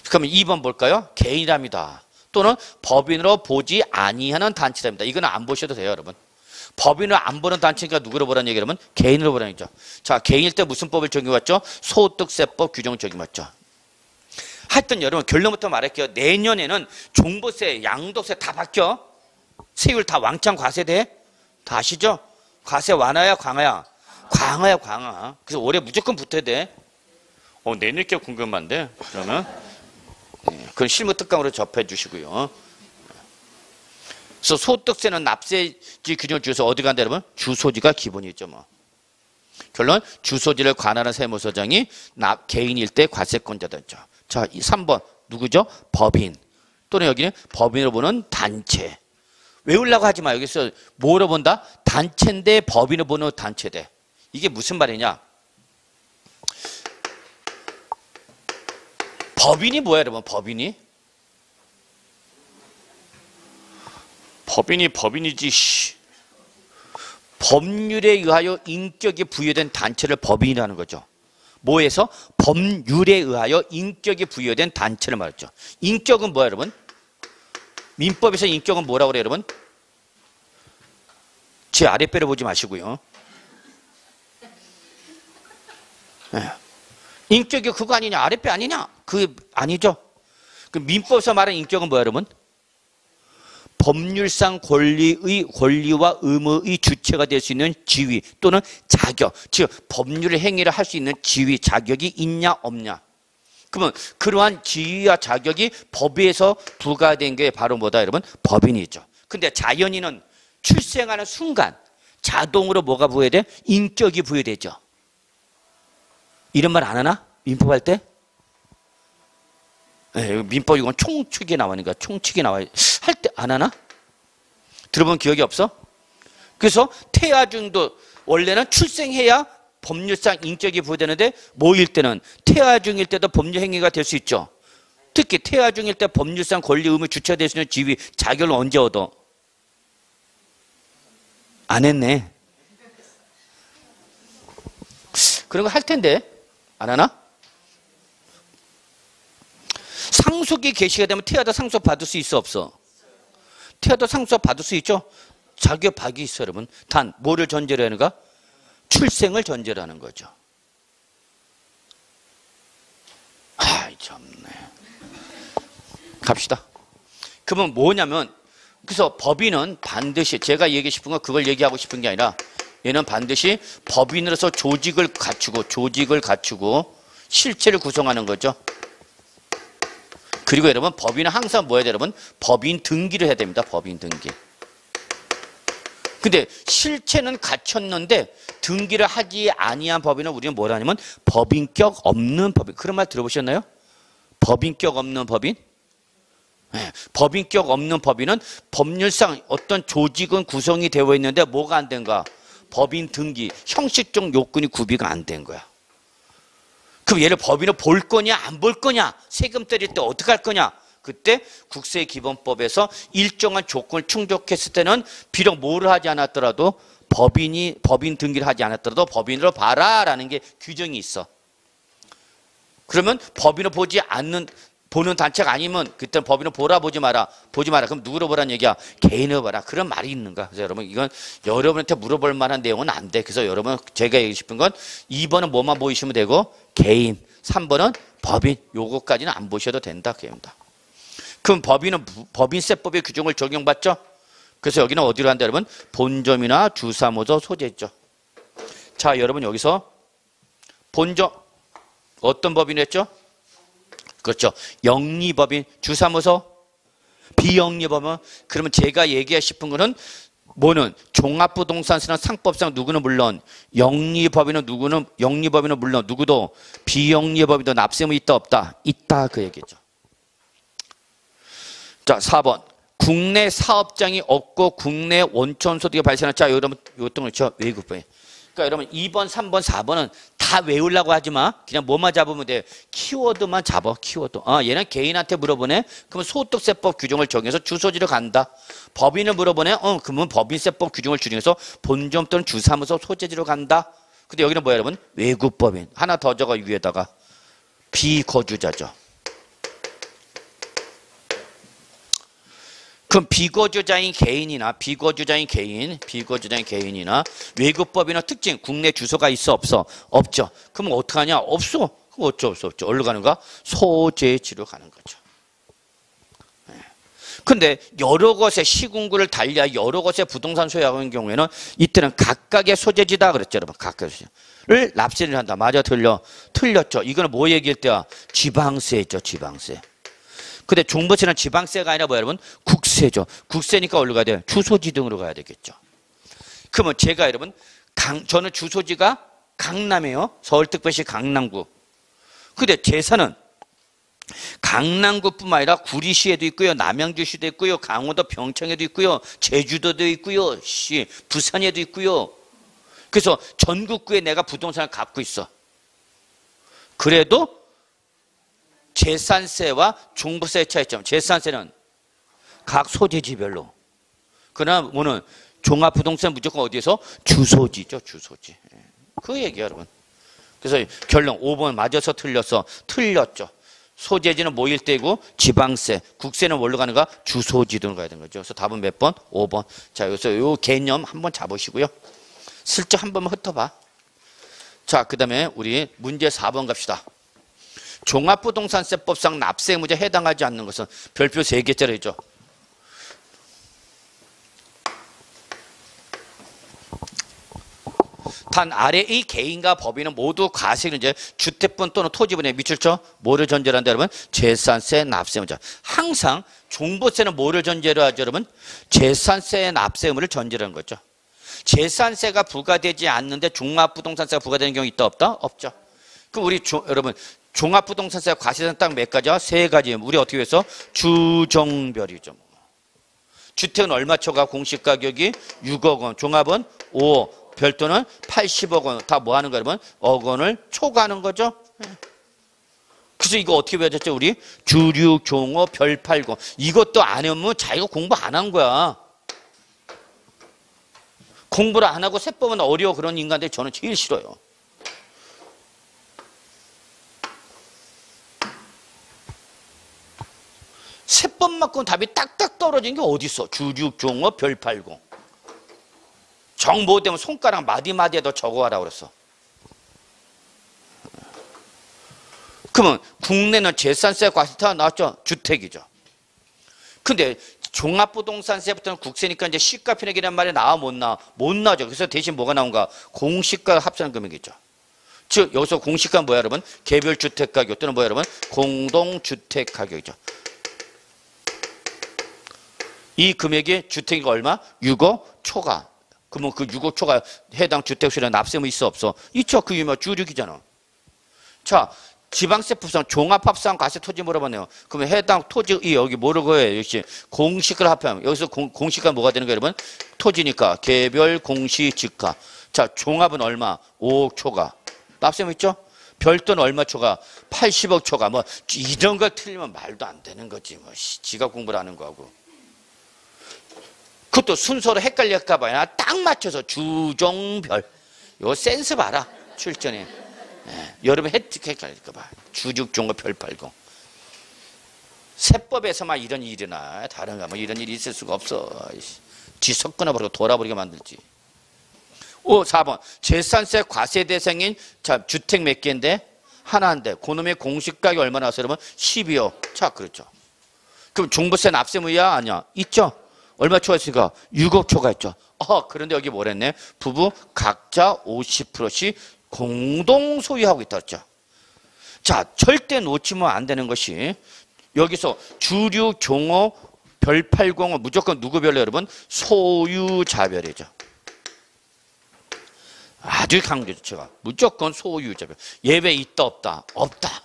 그러면 2번 볼까요? 개인이랍니다. 또는 법인으로 보지 아니하는 단체랍니다. 이거는 안 보셔도 돼요, 여러분. 법인으로 안 보는 단체니까 누구로 보라는 얘기 여러분? 개인으로 보라는 얘기죠. 자, 개인일 때 무슨 법을 적용해왔죠? 소득세법 규정을 적용했죠. 하여튼 여러분 결론부터 말할게요. 내년에는 종부세, 양도세 다 바뀌어. 세율 다 왕창 과세돼. 다 아시죠? 과세 완화야 강화야? 강화야 강화. 그래서 올해 무조건 붙어야 돼. 내년 게 궁금한데 그러면 그건 실무 특강으로 접해 주시고요. 그래서 소득세는 납세지 규정을 주서 어디 간다 여러분? 주소지가 기본이죠 뭐. 결론 주소지를 관할하는 세무서장이 개인일 때 과세권자였죠. 자, 3번 누구죠? 법인 또는 여기는 법인으로 보는 단체. 외우려고 하지 마. 여기서 뭐로 본다? 단체인데 법인으로 보는 단체대. 이게 무슨 말이냐? 법인이 뭐야 여러분? 법인이? 법인이지. 법률에 의하여 인격이 부여된 단체를 법인이라는 거죠. 뭐에서? 법률에 의하여 인격이 부여된 단체를 말했죠. 인격은 뭐야 여러분? 민법에서 인격은 뭐라고 그래요 여러분? 제 아랫배를 보지 마시고요. 인격이 그거 아니냐? 아랫배 아니냐? 그 아니죠. 그 민법에서 말하는 인격은 뭐야 여러분? 법률상 권리와 의무의 주체가 될 수 있는 지위 또는 자격, 즉 법률 행위를 할 수 있는 지위, 자격이 있냐 없냐. 그러면 그러한 지위와 자격이 법에서 부과된 게 바로 뭐다 여러분? 법인이죠. 근데 자연인은 출생하는 순간 자동으로 뭐가 부여돼? 인격이 부여되죠. 이런 말 안 하나? 민법 할 때? 민법 이건 총칙이 나오니까 총칙이 나와야 할 때 안 하나? 들어본 기억이 없어? 그래서 태아 중도 원래는 출생해야 법률상 인격이 부여되는데 뭐일 때는 태아 중일 때도 법률 행위가 될 수 있죠. 특히 태아 중일 때 법률상 권리 의무 주체가 될 수 있는 지위 자격을 언제 얻어? 안 했네. 그런 거 할 텐데 안 하나? 상속이 개시가 되면 태아도 상속 받을 수 있어 없어? 태아도 상속 받을 수 있죠. 자기의 박이 있어 여러분. 단 뭐를 전제로 하는가? 출생을 전제로 하는 거죠. 아이 참네. 갑시다. 그러면 뭐냐면 그래서 법인은 반드시 제가 얘기하고 싶은 건 그걸 얘기하고 싶은 게 아니라 얘는 반드시 법인으로서 조직을 갖추고 실체를 구성하는 거죠. 그리고 여러분 법인은 항상 뭐야 여러분? 법인 등기를 해야 됩니다. 법인 등기. 근데 실체는 갖췄는데 등기를 하지 아니한 법인은 우리는 뭐라 하냐면 법인격 없는 법인. 그런 말 들어보셨나요? 법인격 없는 법인? 네. 법인격 없는 법인은 법률상 어떤 조직은 구성이 되어 있는데 뭐가 안 된가? 법인 등기, 형식적 요건이 구비가 안 된 거야. 그럼 얘를 법인을 볼 거냐 안 볼 거냐? 세금 때릴 때 어떻게 할 거냐? 그때 국세기본법에서 일정한 조건을 충족했을 때는 비록 뭐를 하지 않았더라도 법인 등기를 하지 않았더라도 법인으로 봐라라는 게 규정이 있어. 그러면 법인을 보는 단체가 아니면 그때는 법인을 보지 마라. 그럼 누구로 보라는 얘기야? 개인으로 봐라. 그런 말이 있는가? 그래서 여러분 이건 여러분한테 물어볼 만한 내용은 안 돼. 그래서 여러분 제가 얘기하고 싶은 건 2번은 뭐만 보이시면 되고 개인, 3번은 법인. 요거까지는 안 보셔도 된다. 그겁니다. 그럼 법인은 법인세법의 규정을 적용받죠? 그래서 여기는 어디로 한다 여러분? 본점이나 주사무소 소재죠. 자 여러분 여기서 본점 어떤 법인 했죠? 그렇죠. 영리법인, 주사무소, 비영리법인. 그러면 제가 얘기하고 싶은 거는 뭐는 종합부동산세는 상법상 누구는 물론 영리법인은 물론 누구도 비영리법인도 납세무 있다 없다? 있다 그 얘기죠. 자 4번 국내 사업장이 없고 국내 원천소득이 발생한 자 여러분 이것도 그렇죠. 외국법인. 그러니까 여러분 2번, 3번, 4번은 다 외우려고 하지 마. 그냥 뭐만 잡으면 돼. 키워드만 잡아. 키워드. 얘는 개인한테 물어보네. 그러면 소득세법 규정을 적용해서 주소지로 간다. 법인을 물어보네. 그러면 법인세법 규정을 적용해서 본점 또는 주사무소 소재지로 간다. 근데 여기는 뭐야 여러분? 외국법인. 하나 더 적어 위에다가. 비거주자죠. 그럼 비거주자인 개인이나 외국법인의 특징 국내 주소가 있어 없어? 없죠. 그럼 어떡하냐? 없어. 그럼 어쩔 수 없죠. 어디로 가는가? 소재지로 가는 거죠. 근데 여러 곳의 시군구를 달리하여 여러 곳의 부동산 소유하는 경우에는 이때는 각각의 소재지다 그랬죠. 여러분 각각의 소재를 납세를 한다. 맞아 틀려? 틀렸죠. 이거는 뭐 얘기할 때야? 지방세죠. 지방세. 근데 종부세는 지방세가 아니라 뭐야 여러분? 국세죠. 국세니까 어디로 가야 돼요? 주소지 등으로 가야 되겠죠. 그러면 제가 여러분 저는 주소지가 강남이에요. 서울특별시 강남구. 근데 재산은 강남구뿐만 아니라 구리시에도 있고요. 남양주시도 있고요. 강원도 평창에도 있고요. 제주도도 있고요. 부산에도 있고요. 그래서 전국구에 내가 부동산을 갖고 있어. 그래도 재산세와 종부세의 차이점. 재산세는 각 소재지별로. 그러나 뭐는 종합부동산 무조건 어디에서? 주소지죠. 주소지. 그 얘기야 여러분. 그래서 결론 5번 맞아서 틀렸어. 틀렸죠. 소재지는 뭐일 때고 지방세, 국세는 뭘로 가는가? 주소지 등으로 가야 되는 거죠. 그래서 답은 몇 번? 5번. 자 여기서 이 개념 한번 잡으시고요. 슬쩍 한 번만 훑어봐. 자 그 다음에 우리 문제 4번 갑시다. 종합부동산세법상 납세의무자에 해당하지 않는 것은 별표 3개짜리죠. 단 아래의 개인과 법인은 모두 과세를 이제 주택분 또는 토지분에 미칠죠. 뭐를 전제로 한다 여러분? 재산세 납세의무자. 항상 종부세는 뭐를 전제로 하죠 여러분? 재산세 납세 의무를 전제로 하는 거죠. 재산세가 부과되지 않는데 종합부동산세가 부과되는 경우 있다 없다? 없죠. 그럼 우리 여러분 종합부동산세 과세는 딱 몇 가지야? 3가지. 우리 어떻게 해서? 주종별이죠. 주택은 얼마 초과 공시가격이 6억 원, 종합은 5억, 별도는 80억 원. 다 뭐 하는 거야, 여러분? 억 원을 초과하는 거죠. 그래서 이거 어떻게 배웠죠, 우리? 주류, 종호, 별 80. 이것도 안 해오면 자기가 공부 안 한 거야. 공부를 안 하고 세법은 어려워 그런 인간들 저는 제일 싫어요. 세번 맞고 답이 딱딱 떨어진 게 어디 있어? 주죽종어 별팔공. 정보 때문에 손가락 마디마디에도 적어와라 그랬어. 그러면 국내는 재산세 과세가 나왔죠? 주택이죠. 근데 종합부동산세부터는 국세니까 이제 시가편익이라는 말이 나와 못 나와? 못 나죠. 그래서 대신 뭐가 나온가? 공시가 합산 금액이죠. 즉 여기서 공시가 뭐야 여러분? 개별주택 가격 또는 뭐야 여러분? 공동주택 가격이죠. 이 금액이 주택이 얼마? 6억 초과. 그러면 그 6억 초과 해당 주택수량 납세무 있어 없어? 있죠. 그게 뭐 주력이잖아. 자, 지방세 부산 종합합산 과세 토지 물어봤네요. 그러면 해당 토지 여기 모르고 해. 역시 공시가를 합하면 여기서 공시가 뭐가 되는 거예요, 여러분? 토지니까 개별 공시지가. 자, 종합은 얼마? 5억 초과. 납세무 있죠? 별도는 얼마 초과? 80억 초과. 뭐 이런 걸 틀리면 말도 안 되는 거지. 뭐 지가 공부를 하는 거하고. 그것도 순서로 헷갈릴까 봐요. 딱 맞춰서 주종별. 요 센스 봐라. 출전에. 여러분 헷갈릴까 봐. 주죽종어 별팔공. 세법에서만 이런 일이 일어나. 다른 거 뭐 이런 일이 있을 수가 없어. 뒤섞 끊어버리고 돌아버리게 만들지. 4번. 재산세 과세 대상인 자 주택 몇 개인데? 하나인데 그놈의 공시가격이 얼마 나왔어요? 여러분 12억. 자 그렇죠. 그럼 종부세 납세무야? 아니야? 있죠. 얼마 초과했으니까 6억 초과했죠. 그런데 여기 뭐랬네? 부부 각자 50%씩 공동 소유하고 있다 그랬죠. 자, 절대 놓치면 안 되는 것이 여기서 주류, 종어, 별팔공은 무조건 누구별로 여러분? 소유자별이죠. 아주 강조죠. 제가 무조건 소유자별. 예외 있다 없다? 없다.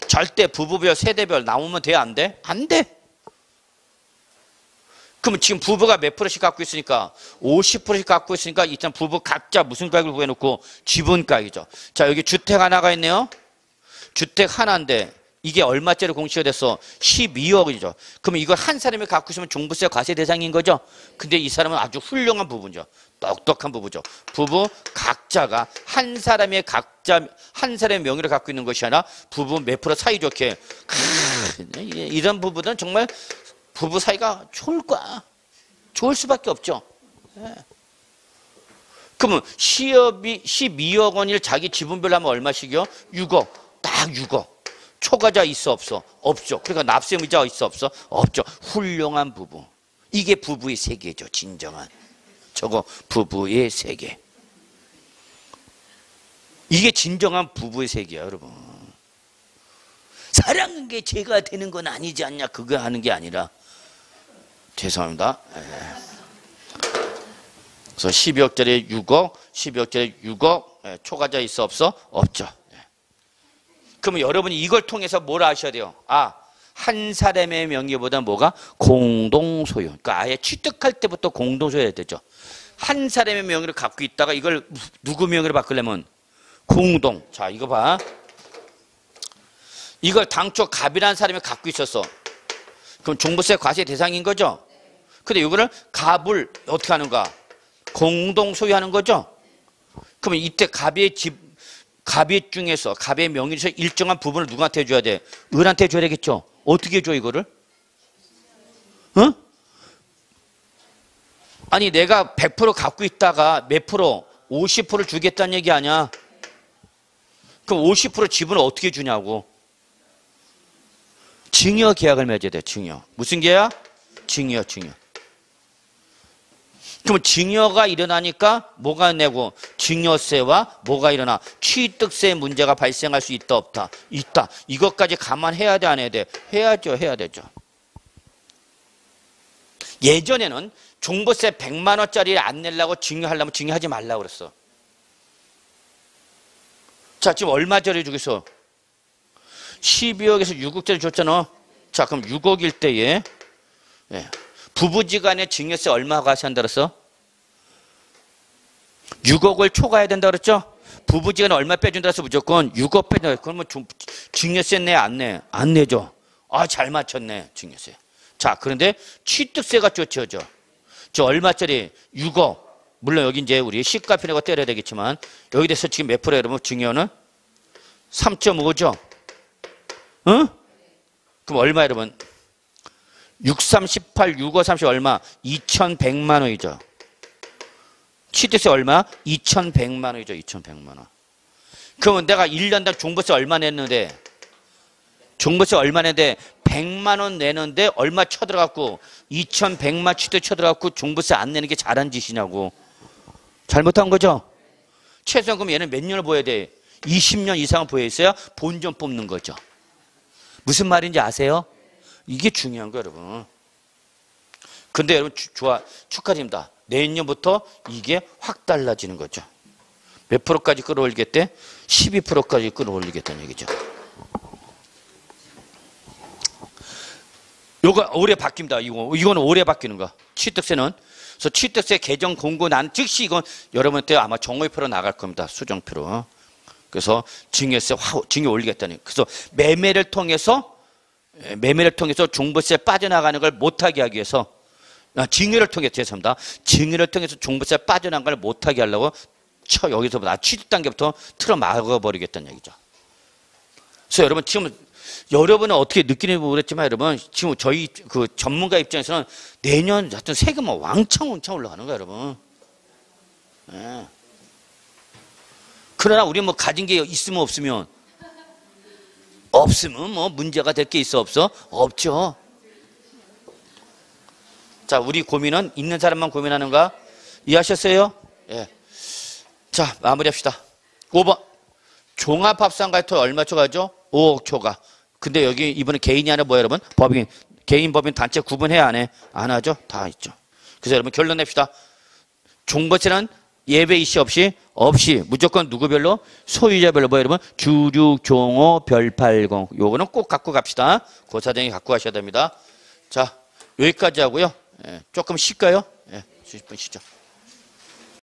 절대 부부별, 세대별 나오면 돼? 안 돼? 안 돼. 그러면 지금 부부가 몇 프로씩 갖고 있으니까 50%씩 갖고 있으니까 일단 부부 각자 무슨 가격을 구해놓고 지분가격이죠. 자 여기 주택 하나가 있네요. 주택 하나인데 이게 얼마짜리 공시가 됐어? 12억이죠. 그러면 이걸 한 사람이 갖고 있으면 종부세 과세 대상인 거죠. 근데 이 사람은 아주 훌륭한 부부죠. 똑똑한 부부죠. 부부 각자가 한 사람의 명의를 갖고 있는 것이 아니라 부부 몇 프로 사이좋게 이런 부부들은 정말 부부 사이가 좋을 거야. 좋을 수밖에 없죠. 그러면 시업이 12억 원을 자기 지분별로 하면 얼마씩이요? 6억. 딱 6억. 초과자 있어 없어? 없죠. 그러니까 납세무자가 있어 없어? 없죠. 훌륭한 부부. 이게 부부의 세계죠. 진정한. 저거 부부의 세계. 이게 진정한 부부의 세계야 여러분. 사랑하는 게 죄가 되는 건 아니지 않냐. 그거 하는 게 아니라 죄송합니다. 그래서 12억짜리 6억, 12억짜리 6억, 초과자 있어 없어? 없죠. 그러면 여러분이 이걸 통해서 뭘 아셔야 돼요? 한 사람의 명의보다 뭐가? 공동소유. 그러니까 아예 취득할 때부터 공동소유해야 되죠. 한 사람의 명의를 갖고 있다가 이걸 누구 명의로 바꾸려면 공동. 자, 이거 봐. 이걸 당초 갑이라는 사람이 갖고 있었어. 그럼 종부세 과세 대상인 거죠? 근데 이거를 갑을 어떻게 하는가? 공동 소유하는 거죠? 그러면 이때 갑의 중에서 갑의 명의에서 일정한 부분을 누구한테 줘야 돼? 을한테 줘야 되겠죠? 어떻게 줘 이거를? 아니 내가 100% 갖고 있다가 몇 프로? 50%를 주겠다는 얘기 아니야? 그럼 50% 지분을 어떻게 주냐고? 증여 계약을 맺어야 돼. 증여. 무슨 계약? 증여. 그럼 증여가 일어나니까 뭐가 내고? 증여세와 뭐가 일어나? 취득세 문제가 발생할 수 있다 없다? 있다. 이것까지 감안해야 돼 안 해야 돼? 해야죠. 해야 되죠. 예전에는 종부세 100만 원짜리를 안 내려고 증여하려면 증여하지 말라고 그랬어. 자 지금 얼마짜리 주겠어? 12억에서 6억짜리 줬잖아. 자 그럼 6억일 때에 부부지간에 증여세 얼마 과세한다 그랬어? 6억을 초과해야 된다 그랬죠? 부부지간에 얼마 빼준다 그래서 무조건 6억 빼준다. 그러면 증여세 내 안 내? 안 내죠. 잘 맞췄네 증여세. 자 그런데 취득세가 쫓겨져. 저 얼마짜리? 6억. 물론 여기 이제 우리 시가편익을 때려야 되겠지만 여기 대해서 지금 몇 프로 여러분 증여는? 3.5죠? 응? 그럼 얼마 여러분? 6, 3, 18, 6, 5, 30 얼마? 2,100만 원이죠. 취득세 얼마? 2,100만 원이죠. 2,100만 원. 그러면 내가 1년당 종부세 얼마 냈는데, 종부세 얼마 냈는데 100만 원 내는데 얼마 쳐들어갔고 2,100만 취득 쳐들어갔고 종부세 안 내는 게 잘한 짓이냐고. 잘못한 거죠. 최소한 그럼 얘는 몇 년을 보여야 돼? 20년 이상은 보여 있어야 본전 뽑는 거죠. 무슨 말인지 아세요? 이게 중요한 거예요, 여러분. 근데 여러분 축하드립니다. 내년부터 이게 확 달라지는 거죠. 몇 프로까지 끌어올리겠대? 12%까지 끌어올리겠다는 얘기죠. 요거 올해 바뀝니다. 이거는 올해 바뀌는 거. 취득세는. 그래서 취득세 개정 공고 난 즉시 이건 여러분한테 아마 정오표로 나갈 겁니다. 수정표로. 그래서 증여세 증여 올리겠다는. 그래서 매매를 통해서 종부세 빠져나가는 걸 못하게 하기 위해서 증여를 통해서 죄송합니다. 증여를 통해서 종부세 빠져나가는 걸 못하게 하려고 여기서부터 취득 단계부터 틀어 막아버리겠다는 얘기죠. 그래서 여러분 지금 여러분은 어떻게 느끼는지 모르겠지만 여러분 지금 저희 그 전문가 입장에서는 내년 하여튼 세금은 왕창 올라가는 거예요, 여러분. 네. 그러나 우리 뭐 가진 게 있으면 없으면 뭐 문제가 될 게 있어 없어? 없죠. 자, 우리 고민은 있는 사람만 고민하는가? 이해하셨어요? 예. 자, 마무리합시다. 5번. 종합합산가액 얼마 초과하죠? 5억 초과. 근데 여기 이번에 개인이 아니라 뭐야, 여러분? 법인. 개인, 법인, 단체 구분해야 안 해? 안 하죠? 다 있죠. 그래서 여러분 결론 냅시다. 종부세는 예외 이시 없이 무조건 누구별로? 소유자별로 뭐야, 여러분? 주류, 종호, 별팔공. 요거는 꼭 갖고 갑시다. 고사장이 갖고 가셔야 됩니다. 자, 여기까지 하고요. 예, 조금 쉴까요? 예, 10분 쉬죠.